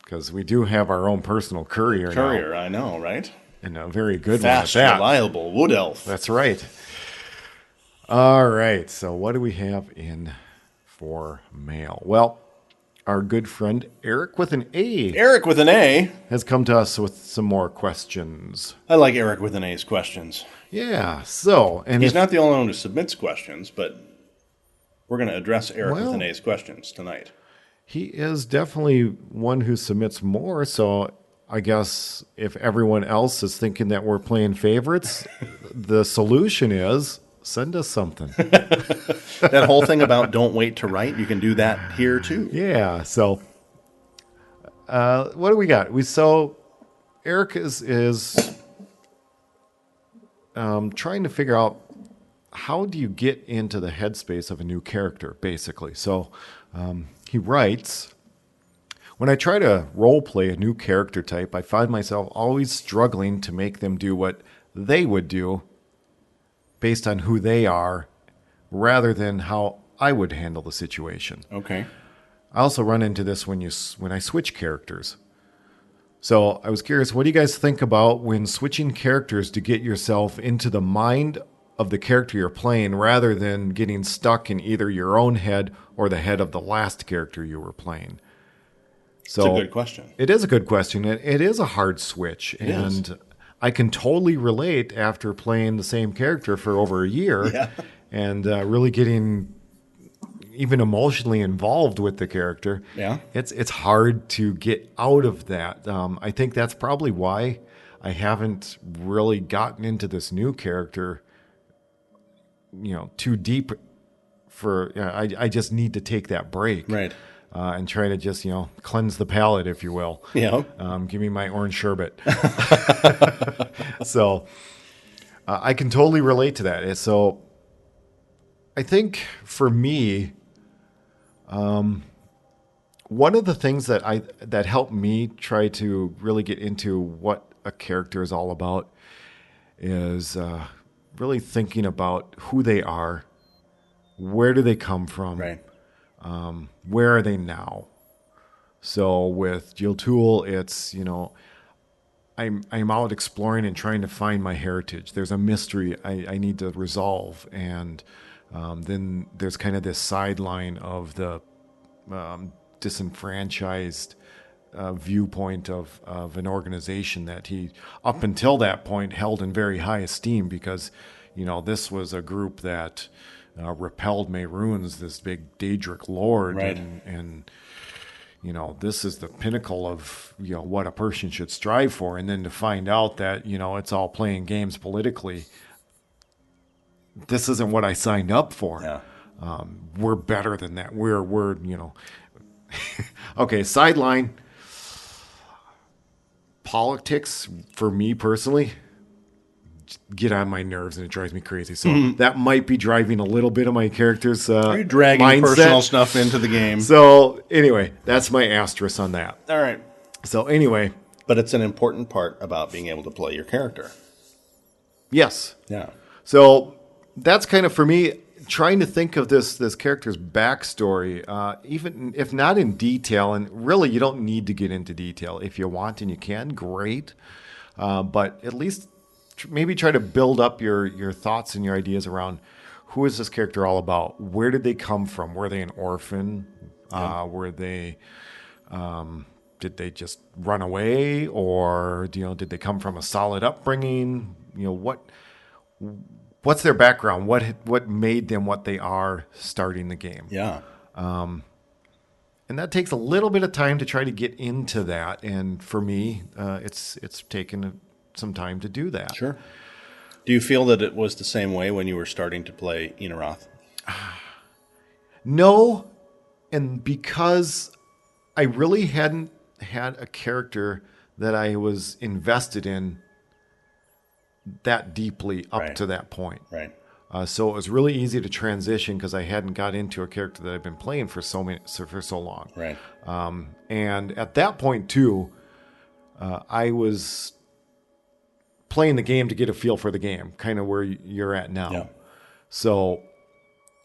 because we do have our own personal courier now. I know, right? And a very good Fast, one at that. reliable wood elf. That's right. All right. So what do we have in for mail? Well, our good friend Eric with an A. Eric with an A has come to us with some more questions. I like Eric with an A's questions. Yeah. So, and he's not the only one who submits questions, but we're going to address Eric with an A's questions tonight. He is definitely one who submits more. So I guess if everyone else is thinking that we're playing favorites, the solution is send us something. That whole thing about don't wait to write, you can do that here too. Yeah. So, what do we got? Eric is trying to figure out how do you get into the headspace of a new character, basically. So, he writes, when I try to role play a new character type, I find myself always struggling to make them do what they would do based on who they are, rather than how I would handle the situation. Okay. I also run into this when I switch characters. So I was curious, what do you guys think about when switching characters to get yourself into the mind of the character you're playing, rather than getting stuck in either your own head or the head of the last character you were playing? So it's a good question. It is a good question. It is a hard switch. And I can totally relate after playing the same character for over a year and really getting even emotionally involved with the character. Yeah. It's hard to get out of that. I think that's probably why I haven't really gotten into this new character, too deep I just need to take that break. Right. And try to just, cleanse the palate, if you will. Yeah. Give me my orange sherbet. So I can totally relate to that. So I think for me, one of the things that helped me try to really get into what a character is all about is really thinking about who they are, where do they come from, right. Where are they now? So with Jeeltul, it's, I'm out exploring and trying to find my heritage. There's a mystery I need to resolve. And then there's kind of this sideline of the disenfranchised viewpoint of an organization that he, up until that point, held in very high esteem because, this was a group that repelled Mehrunes, this big Daedric lord, right. and this is the pinnacle of what a person should strive for, and then to find out that it's all playing games politically. This isn't what I signed up for. Yeah. We're better than that. We're okay. Sideline politics for me personally get on my nerves and it drives me crazy. So that might be driving a little bit of my character's Are you dragging mindset. personal stuff into the game? So anyway, that's my asterisk on that. All right. So anyway. But it's an important part about being able to play your character. Yes. Yeah. So that's kind of, for me, trying to think of this character's backstory, even if not in detail, and really you don't need to get into detail. If you want and you can, great. But at least maybe try to build up your thoughts and your ideas around who is this character all about? Where did they come from? Were they an orphan? Were they... did they just run away, or did they come from a solid upbringing? What's their background? What made them what they are starting the game? Yeah. And that takes a little bit of time to try to get into that. And for me, it's taken some time to do that. Sure. Do you feel that it was the same way when you were starting to play Inaroth? No, and because I really hadn't had a character that I was invested in that deeply up to that point. Right. So it was really easy to transition because I hadn't got into a character that I've been playing for so long. Right. And at that point too, I was playing the game to get a feel for the game, kind of where you're at now. Yeah. So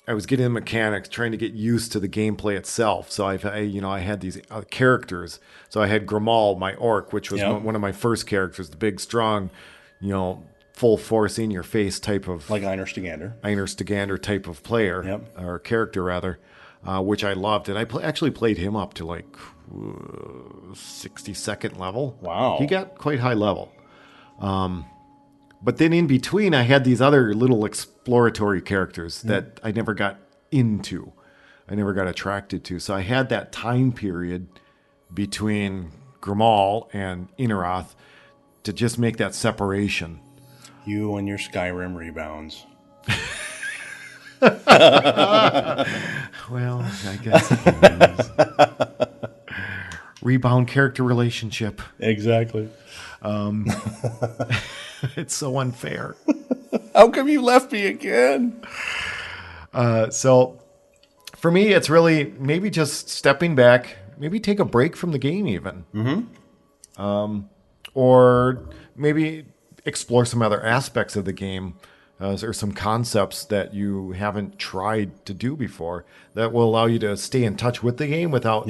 I was getting the mechanics, trying to get used to the gameplay itself. So I had these characters. So I had Grimal, my orc, which was one of my first characters, the big, strong, full force in your face type of, like Einar Stegander type of player, or character rather, which I loved. And I actually played him up to like 62nd level. Wow. He got quite high level. But then in between, I had these other little exploratory characters that I never got into. I never got attracted to. So I had that time period between Grimal and Inaroth to just make that separation. You and your Skyrim rebounds. Well, I guess it is. Rebound character relationship. Exactly. It's so unfair. How come you left me again? So for me, it's really maybe just stepping back, maybe take a break from the game even. Mm-hmm. Or maybe explore some other aspects of the game or some concepts that you haven't tried to do before that will allow you to stay in touch with the game without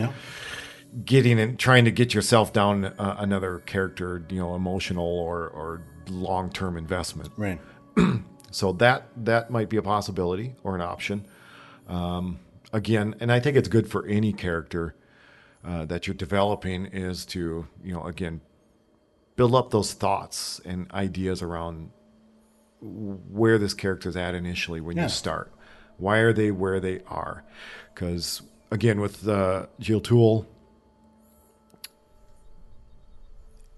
getting and trying to get yourself down another character, emotional or long-term investment. Right. So that might be a possibility or an option. Again, and I think it's good for any character that you're developing is to, again, build up those thoughts and ideas around where this character's at initially when you start. Why are they where they are? Because, again, with Jeeltul,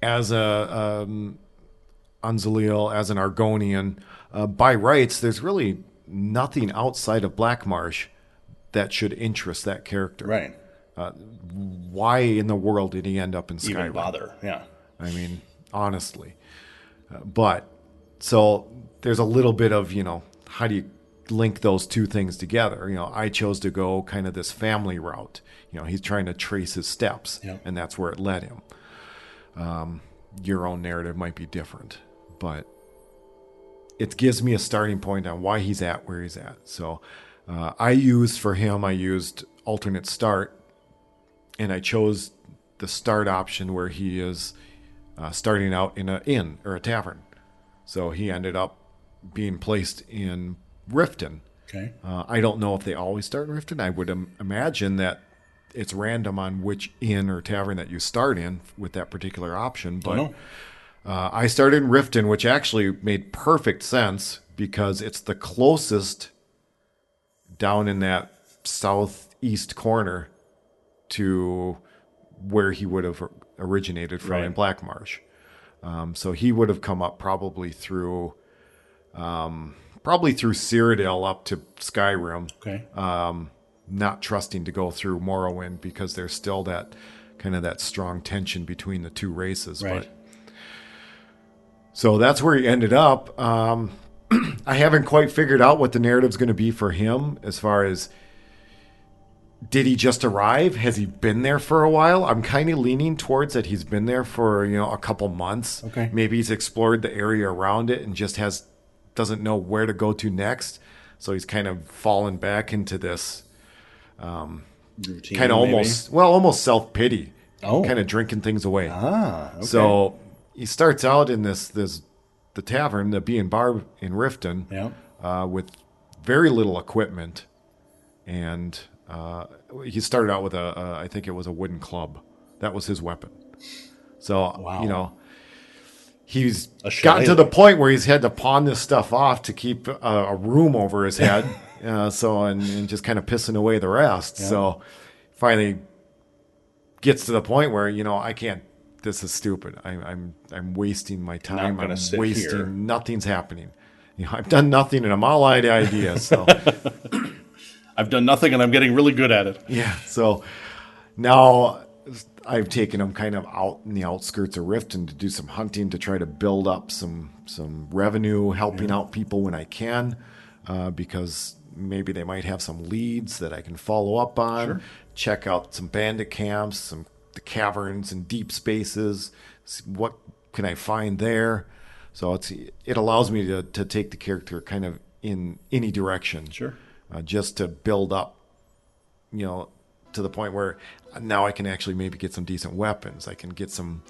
as a Unzalil, as an Argonian, by rights, there's really nothing outside of Blackmarsh that should interest that character. Right. Why in the world did he end up in Skyrim? Even bother, yeah. I mean, honestly. But, so there's a little bit of, how do you link those two things together? I chose to go kind of this family route. He's trying to trace his steps, and that's where it led him. Your own narrative might be different, but it gives me a starting point on why he's at where he's at. So I used alternate start, and I chose the start option where he is starting out in an inn or a tavern. So he ended up being placed in Riften. Okay. I don't know if they always start in Riften. I would imagine that it's random on which inn or tavern that you start in with that particular option. But I started in Riften, which actually made perfect sense because it's the closest down in that southeast corner to where he would have originated from in Blackmarsh. So he would have come up probably through Cyrodiil up to Skyrim. Okay. Not trusting to go through Morrowind because there's still that kind of that strong tension between the two races. Right. So that's where he ended up. I haven't quite figured out what the narrative's going to be for him as far as, did he just arrive? Has he been there for a while? I'm kind of leaning towards that he's been there for, a couple months. Okay. Maybe he's explored the area around it and just doesn't know where to go to next. So he's kind of fallen back into this Routine, kind of almost self-pity. Oh. Kind of drinking things away. Ah, okay. So he starts out in the tavern, the Bee and Bar in Riften, with very little equipment, and he started out with I think it was a wooden club. That was his weapon. So he's gotten to the point where he's had to pawn this stuff off to keep a room over his head. And just kind of pissing away the rest. Yeah. So finally gets to the point where, I can't. This is stupid. I'm wasting my time. I'm wasting here. Nothing's happening. I've done nothing and I'm all out of ideas. So I've done nothing and I'm getting really good at it. Yeah. So now I've taken him kind of out in the outskirts of Riften to do some hunting to try to build up some revenue, helping out people when I can, because maybe they might have some leads that I can follow up on, check out some bandit camps, the caverns and deep spaces, see what can I find there. So it allows me to take the character kind of in any direction, just to build up, to the point where now I can actually maybe get some decent weapons. I can get some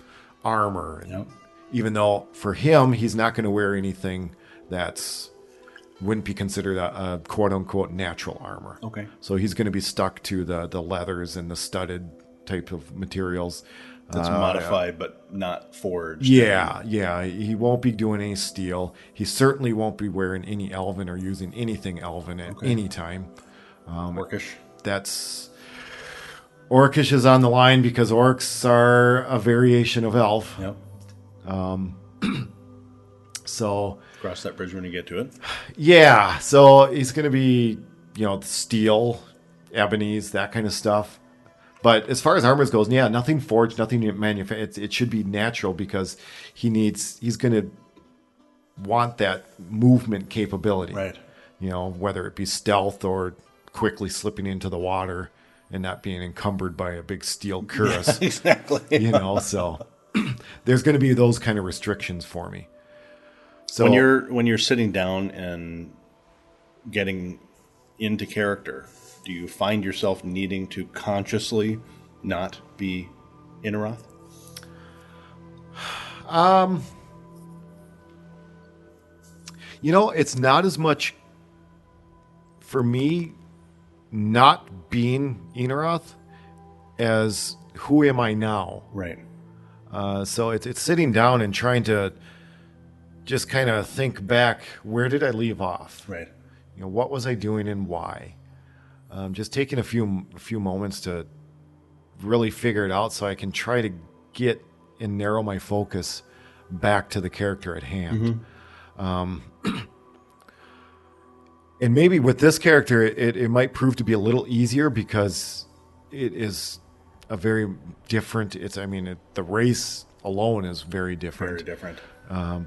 armor. And even though for him, he's not going to wear anything wouldn't be considered a quote-unquote natural armor. Okay. So he's going to be stuck to the leathers and the studded type of materials. That's modified but not forged. Yeah. He won't be doing any steel. He certainly won't be wearing any elven or using anything elven at any time. Orcish. Orcish is on the line because orcs are a variation of elf. Yep. So cross that bridge when you get to it. Yeah. So he's going to be, steel, ebonies, that kind of stuff. But as far as armors goes, nothing forged, nothing manufactured. It should be natural because he's going to want that movement capability. Right. Whether it be stealth or quickly slipping into the water and not being encumbered by a big steel cuirass. Yeah, exactly. So there's going to be those kind of restrictions for me. So when you're sitting down and getting into character, do you find yourself needing to consciously not be Inaroth? It's not as much for me not being Inaroth as who am I now? Right. So it's sitting down and trying to just kind of think back, where did I leave off? Right. What was I doing and why? Just taking a few moments to really figure it out so I can try to get and narrow my focus back to the character at hand. Mm-hmm. And maybe with this character, it might prove to be a little easier because it is a very different. The race alone is very different. Very different.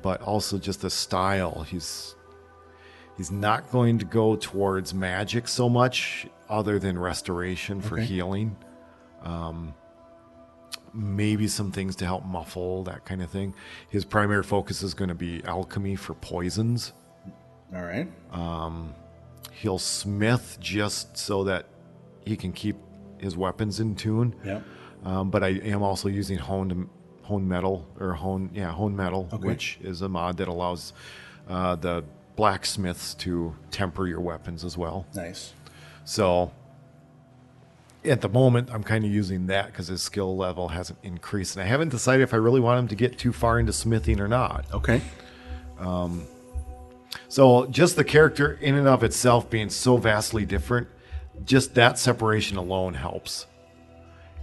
But also just the style. He's not going to go towards magic so much, other than restoration for healing. Maybe some things to help muffle, that kind of thing. His primary focus is going to be alchemy for poisons. All right. He'll smith just so that he can keep his weapons in tune. Yeah. But I am also using honed metal, which is a mod that allows the blacksmiths to temper your weapons as well. Nice. So at the moment, I'm kind of using that because his skill level hasn't increased. And I haven't decided if I really want him to get too far into smithing or not. Okay. So just the character in and of itself being so vastly different, just that separation alone helps.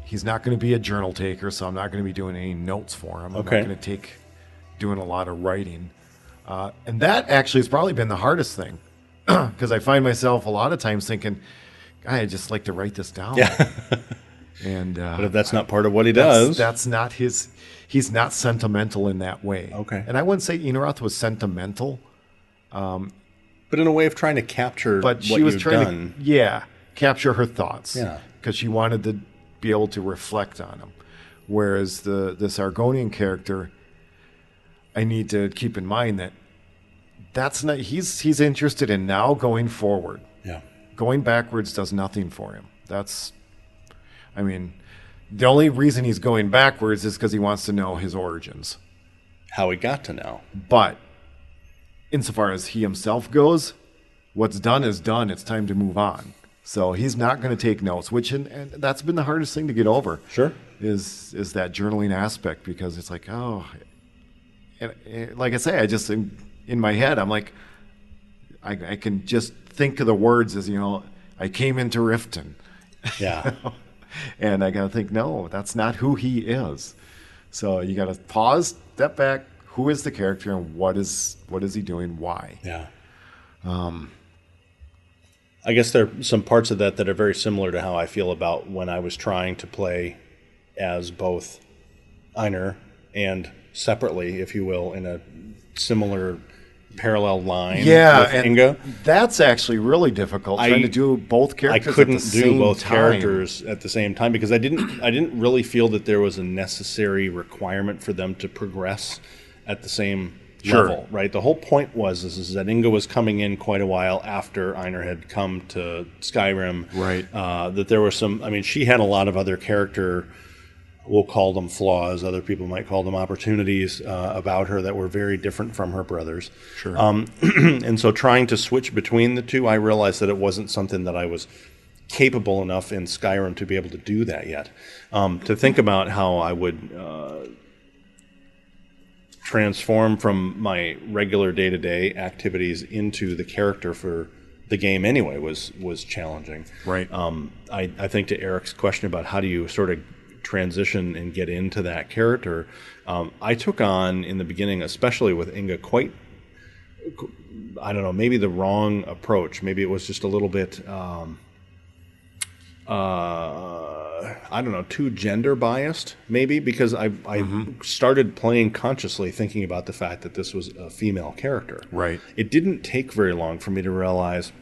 He's not going to be a journal taker, so I'm not going to be doing any notes for him. I'm not going to doing a lot of writing. And that actually has probably been the hardest thing because I find myself a lot of times thinking, I just like to write this down. Yeah. And but if that's not part of what he does, that's not his. He's not sentimental in that way. Okay. And I wouldn't say Enaroth was sentimental. But in a way of trying to capture But what she was you've trying done. to, capture her thoughts. Yeah. Because she wanted to be able to reflect on them. Whereas this Argonian character, I need to keep in mind that that's not. He's interested in now going forward. Yeah. Going backwards does nothing for him. The only reason he's going backwards is because he wants to know his origins. How he got to now. But insofar as he himself goes, what's done is done. It's time to move on. So he's not going to take notes, which and that's been the hardest thing to get over. Sure. Is that journaling aspect, because it's like, and like I say, I just in my head, I'm like, I can just think of the words as, I came into Riften. Yeah. And I got to think, no, that's not who he is. So you got to pause, step back. Who is the character, and what is he doing? Why? Yeah. I guess there are some parts of that are very similar to how I feel about when I was trying to play as both Einar and separately, if you will, in a similar parallel line with and Inga. That's actually really difficult, trying to do both characters I couldn't at the do same both time. characters at the same time because I didn't really feel that there was a necessary requirement for them to progress at the same level, right? The whole point is that Inga was coming in quite a while after Einar had come to Skyrim. Right. That there were she had a lot of other character, we'll call them flaws, other people might call them opportunities about her that were very different from her brothers. Sure. And so trying to switch between the two, I realized that it wasn't something that I was capable enough in Skyrim to be able to do that yet. To think about how I would transform from my regular day-to-day activities into the character for the game anyway was challenging. Right. I think to Eric's question about how do you sort of transition and get into that character, I took on in the beginning, especially with Inga, quite, I don't know, maybe the wrong approach. Maybe it was just a little bit, I don't know, too gender biased, maybe, because I started playing consciously thinking about the fact that this was a female character. Right. It didn't take very long for me to realize,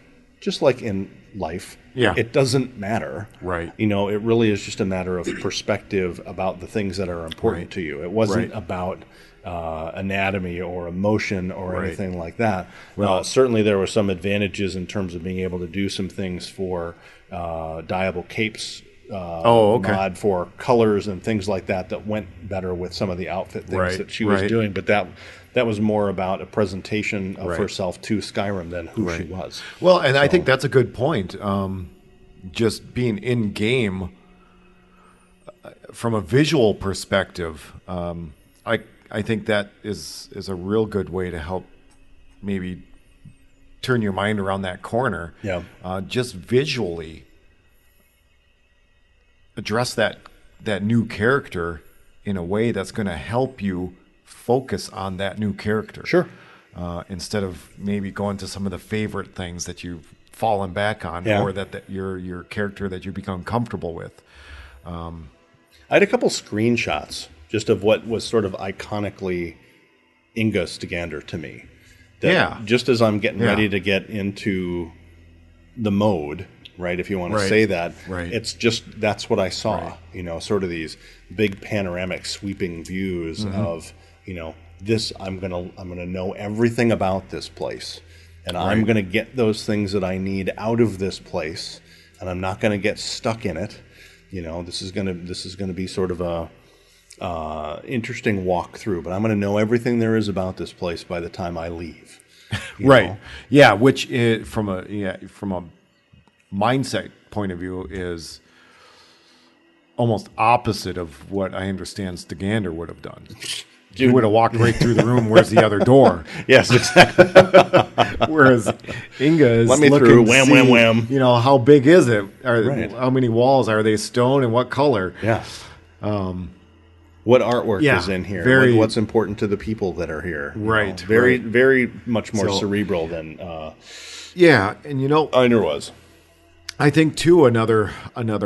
just like in life, it doesn't matter. Right. It really is just a matter of perspective about the things that are important to you. It wasn't about anatomy or emotion or anything like that. Well, certainly there were some advantages in terms of being able to do some things for dyeable capes mod for colors and things like that went better with some of the outfit things that she was doing. But that was more about a presentation of herself to Skyrim than who she was. Well, and I think that's a good point. Just being in game from a visual perspective, I think that is a real good way to help maybe turn your mind around that corner. Yeah. Just visually address that new character in a way that's going to help you focus on that new character. Sure. Instead of maybe going to some of the favorite things that you've fallen back on, or that your character that you become comfortable with. I had a couple screenshots just of what was sort of iconically Inga Stegander to me. That just as I'm getting ready to get into the mode, right, if you want to say that, it's just, that's what I saw, sort of these big panoramic sweeping views of, this, I'm gonna know everything about this place, and I'm gonna get those things that I need out of this place, and I'm not gonna get stuck in it. This is gonna be sort of a interesting walkthrough, but I'm gonna know everything there is about this place by the time I leave. You know? Yeah, which is, from a mindset point of view, is almost opposite of what I understand Stegander would have done. You would have walked right through the room. Where's the other door? Yes, exactly. Whereas Inga is let me looking through. to Wham, see, wham, wham. How big is it? How many walls are they? Stone and what color? Yeah. What artwork is in here? What's important to the people that are here? Right. Very much more cerebral than. And Einar was. I think too another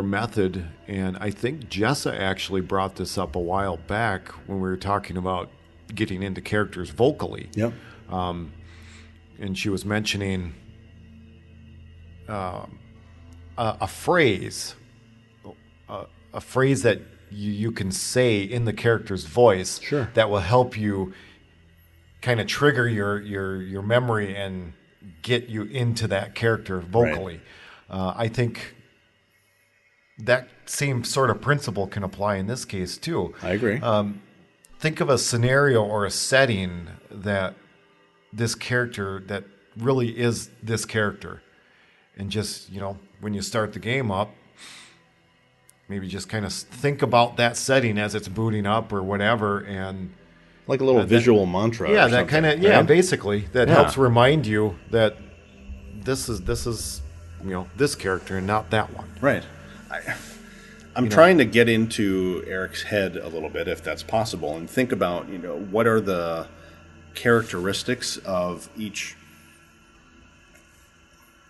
method, and I think Jessa actually brought this up a while back when we were talking about getting into characters vocally. Yep. And she was mentioning a phrase, a phrase that you can say in the character's voice. Sure. That will help you kind of trigger your memory and get you into that character vocally. Right. I think that same sort of principle can apply in this case too. I agree. Think of a scenario or a setting that this character that really is this character, and just, you know, when you start the game up, maybe just kind of think about that setting as it's booting up or whatever, and like a little visual mantra. Yeah, that kind of basically that helps remind you that this is you know, this character and not that one. Right. I'm trying to get into Eric's head a little bit, if that's possible, and think about, you know, what are the characteristics of each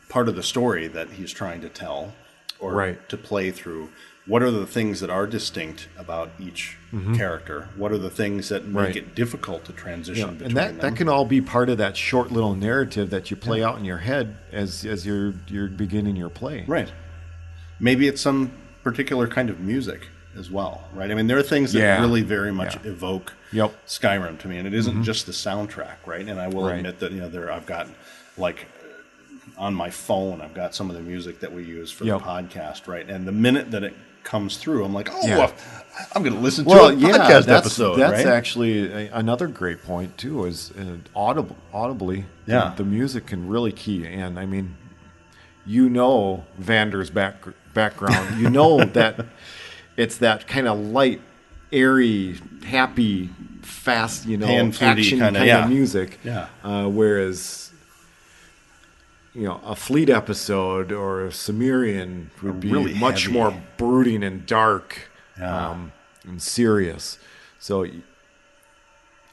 part of the story that he's trying to tell or to play through. What are the things that are distinct about each character? What are the things that make it difficult to transition between them? And that can all be part of that short little narrative that you play out in your head as you're beginning your play. Right. Maybe it's some particular kind of music as well, right? I mean, there are things that really very much evoke Skyrim to me, and it isn't just the soundtrack, right? And I will admit that, you know, I've got, like, on my phone, I've got some of the music that we use for the podcast, right? And the minute that it comes through, I'm like, I'm going to listen to a podcast episode. That's actually another great point too. Is audibly, the music can really key in. I mean, you know, Vander's background. You know that it's that kind of light, airy, happy, fast, you know, action kind of music. Yeah. Whereas, you know, a Fleet episode or a Sumerian would be really much more brooding and dark and serious. So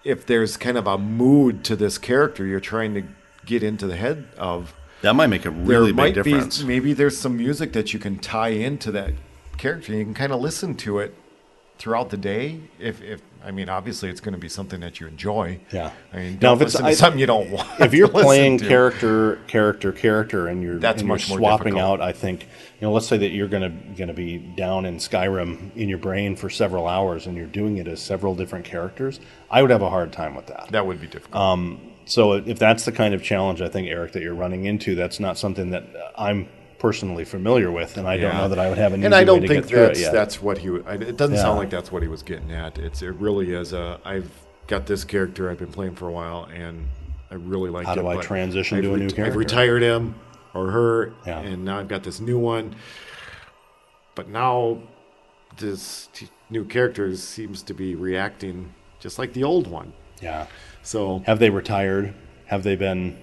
if there's kind of a mood to this character you're trying to get into the head of, that might make a really big difference. Maybe there's some music that you can tie into that character. You can kind of listen to it throughout the day. If I mean, obviously, it's going to be something that you enjoy. Yeah. I mean, don't listen to something you don't want. If you're playing character, and you're much more swapping difficult. out, I think, you know, let's say that you're going to be down in Skyrim in your brain for several hours, and you're doing it as several different characters. I would have a hard time with that. That would be difficult. So if that's the kind of challenge, I think, Eric, that you're running into, that's not something that I'm personally familiar with, and I don't know that I would have an easy way to get through it. And I don't think that's what he would. It doesn't sound like that's what he was getting at. It really is I've got this character I've been playing for a while, and I really like it. How do I transition to a new character? I've retired him or her, and now I've got this new one. But now this new character seems to be reacting just like the old one. Yeah. So have they retired? Have they been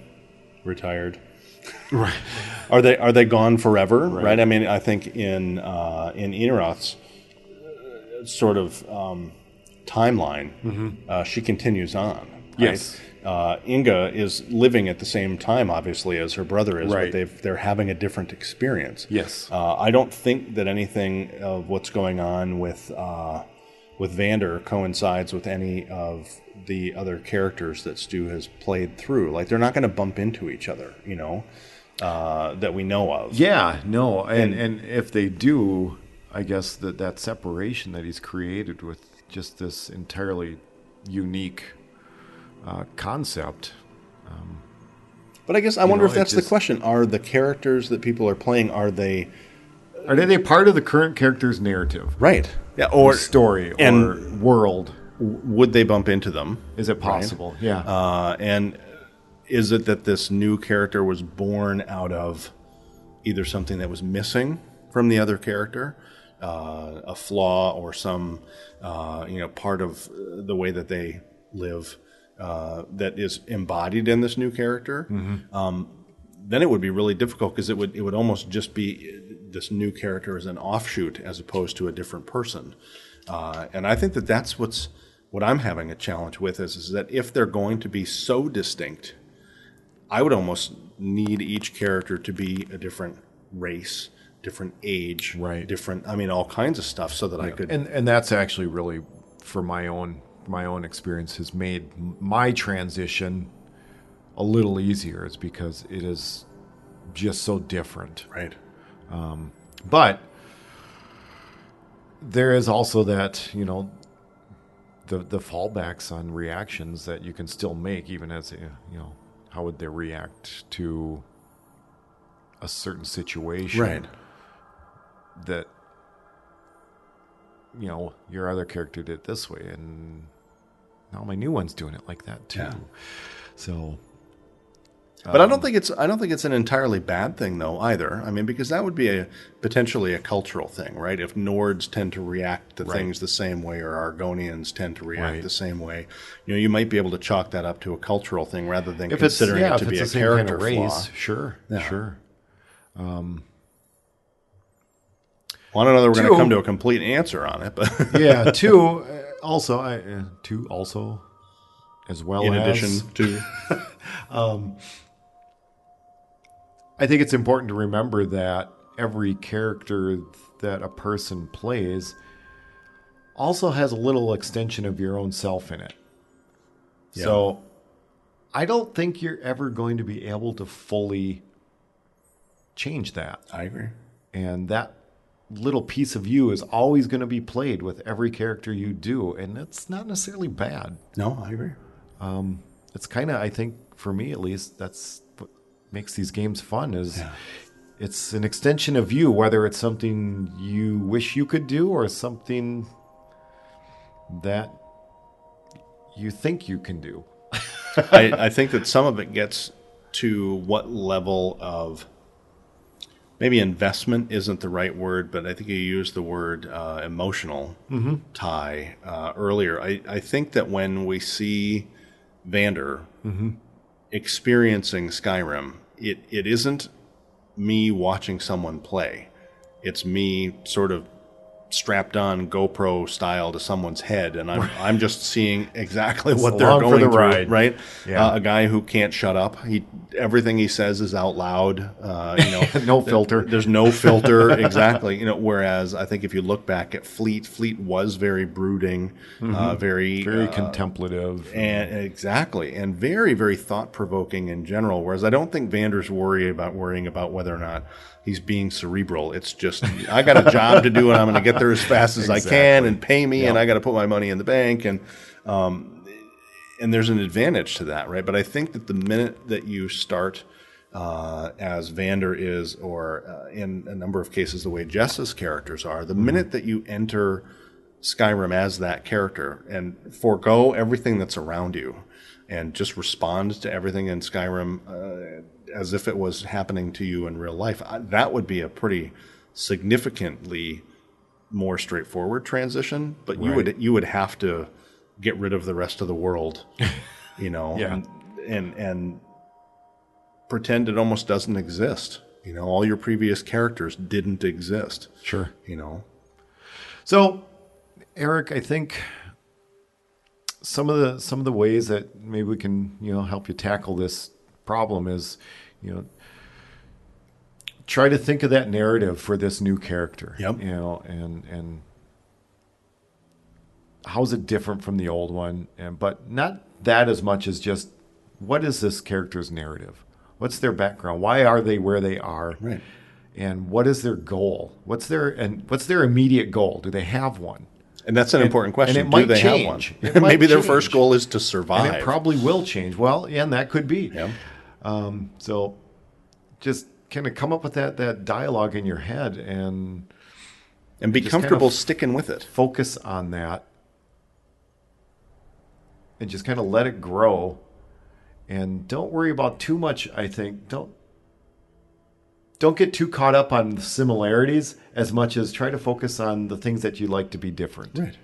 retired? Right. Are they gone forever? Right. I mean, I think in Inaroth's sort of timeline, she continues on. Right? Yes. Inga is living at the same time, obviously, as her brother is, right. but they're having a different experience. Yes. I don't think that anything of what's going on with Vander coincides with any of the other characters that Stu has played through. Like, they're not going to bump into each other, you know, that we know of. Yeah, no. And if they do, I guess that separation that he's created with just this entirely unique concept. But I guess I wonder if that's the question. Are the characters that people are playing, are they part of the current character's narrative? Right. Yeah, or story or world. Would they bump into them? Is it possible? Right? Yeah. And is it that this new character was born out of either something that was missing from the other character, a flaw or some part of the way that they live that is embodied in this new character? Mm-hmm. Then it would be really difficult because it would almost just be this new character as an offshoot as opposed to a different person. And I think that's what I'm having a challenge with is that if they're going to be so distinct, I would almost need each character to be a different race different age, Right. different, I mean, all kinds of stuff so that I could. And that's actually really, for my own experience, has made my transition a little easier, is because it is just so different. Right. But there is also that, the fallbacks on reactions that you can still make, even as how would they react to a certain situation, Right. that your other character did it this way, and now my new one's doing it like that too. Yeah. So, But I don't think it's an entirely bad thing though either. I mean, because that would be potentially a cultural thing, right? If Nords tend to react to things the same way, or Argonians tend to react the same way, you might be able to chalk that up to a cultural thing rather than considering it to be a character flaw. Sure. Well, I don't know that we're going to come to a complete answer on it, but yeah. Two also as well. In as, addition to, I think it's important to remember that every character that a person plays also has a little extension of your own self in it. Yeah. So I don't think you're ever going to be able to fully change that. I agree. And that little piece of you is always going to be played with every character you do, and that's not necessarily bad. No, I agree. It's kind of, I think, for me at least, that's what makes these games fun, is it's an extension of you, whether it's something you wish you could do or something that you think you can do. I think that some of it gets to what level of, maybe investment isn't the right word, but I think you used the word emotional tie earlier. I think that when we see Vander experiencing Skyrim, it isn't me watching someone play. It's me sort of strapped on GoPro style to someone's head, and I'm just seeing exactly what they're going through, ride. right? Yeah. A guy who can't shut up. Everything he says is out loud. No filter. There's no filter, exactly. Whereas I think if you look back at Fleet was very brooding, very contemplative, and very, very thought provoking in general. Whereas I don't think Vander's worrying about whether or not he's being cerebral. It's just, I got a job to do, and I'm going to get there as fast as I can, and pay me, and I got to put my money in the bank, and there's an advantage to that, right? But I think that the minute that you start as Vander is, or in a number of cases the way Jess's characters are, the minute that you enter Skyrim as that character and forego everything that's around you and just respond to everything in Skyrim as if it was happening to you in real life, that would be a pretty significantly more straightforward transition. But you would have to get rid of the rest of the world, and pretend it almost doesn't exist. All your previous characters didn't exist. Sure. So, Eric, I think some of the ways that maybe we can help you tackle this problem is try to think of that narrative for this new character. Yep. And how's it different from the old one? But not that as much as just, what is this character's narrative? What's their background? Why are they where they are? Right. And what is their goal? What's their immediate goal? Do they have one? And that's an important question. And it might Do they change. have one? Maybe their first goal is to survive. And it probably will change. Well, yeah, and that could be. Yeah. So just kind of come up with that dialogue in your head and be comfortable sticking with it. Focus on that and just kind of let it grow. And don't worry about too much, I think. Don't get too caught up on the similarities as much as try to focus on the things that you like to be different. Right.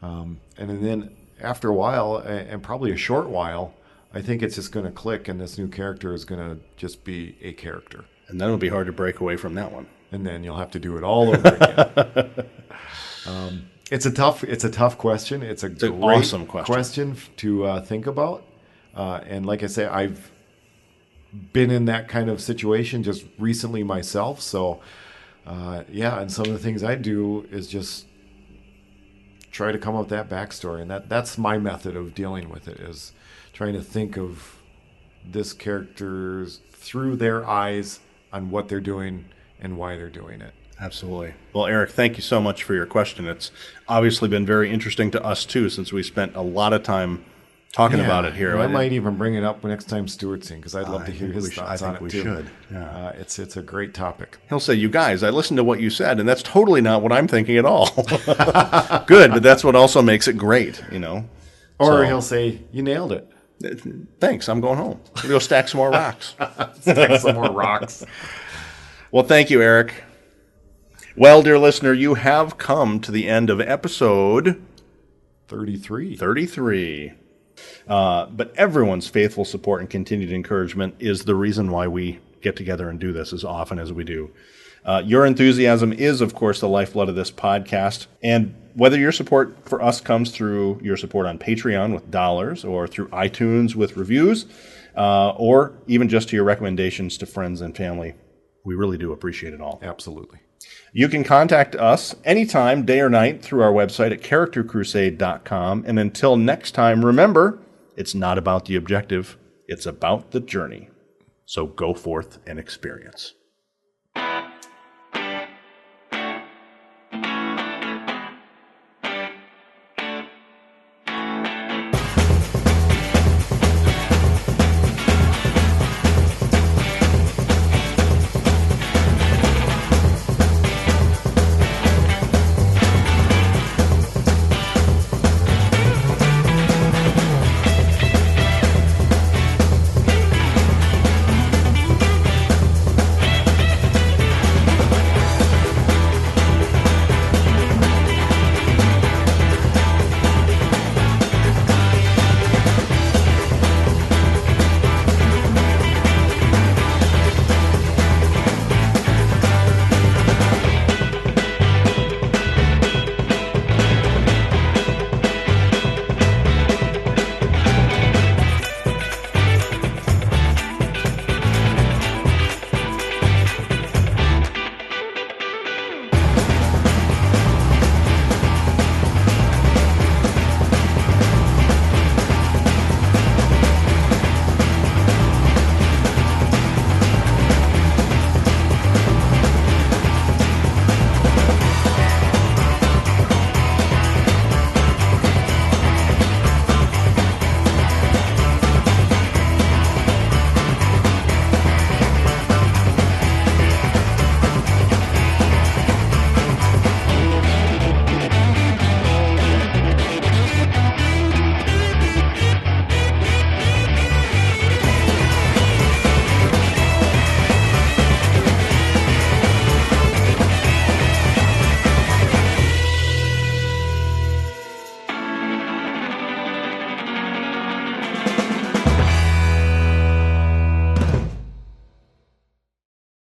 And then after a while, and probably a short while, I think it's just going to click, and this new character is going to just be a character. And then it'll be hard to break away from that one. And then you'll have to do it all over again. It's a tough question. It's a great awesome question to think about. And like I say, I've been in that kind of situation just recently myself. So And some of the things I do is just try to come up with that backstory, and that's my method of dealing with it, is trying to think of this character through their eyes on what they're doing and why they're doing it. Absolutely. Well, Eric, thank you so much for your question. It's obviously been very interesting to us, too, since we spent a lot of time talking about it here. I might even bring it up next time Stuart's in, because I'd love to hear his thoughts on it, too. I think we should. Yeah. It's a great topic. He'll say, you guys, I listened to what you said, and that's totally not what I'm thinking at all. Good, but that's what also makes it great, Or he'll say, you nailed it. Thanks, I'm going home. I'm going to go stack some more rocks. Stack some more rocks. Well, thank you, Eric. Well, dear listener, you have come to the end of episode 33. But everyone's faithful support and continued encouragement is the reason why we get together and do this as often as we do. Your enthusiasm is, of course, the lifeblood of this podcast. And whether your support for us comes through your support on Patreon with dollars, or through iTunes with reviews, or even just to your recommendations to friends and family, we really do appreciate it all. Absolutely. You can contact us anytime, day or night, through our website at charactercrusade.com. And until next time, remember, it's not about the objective, it's about the journey. So go forth and experience.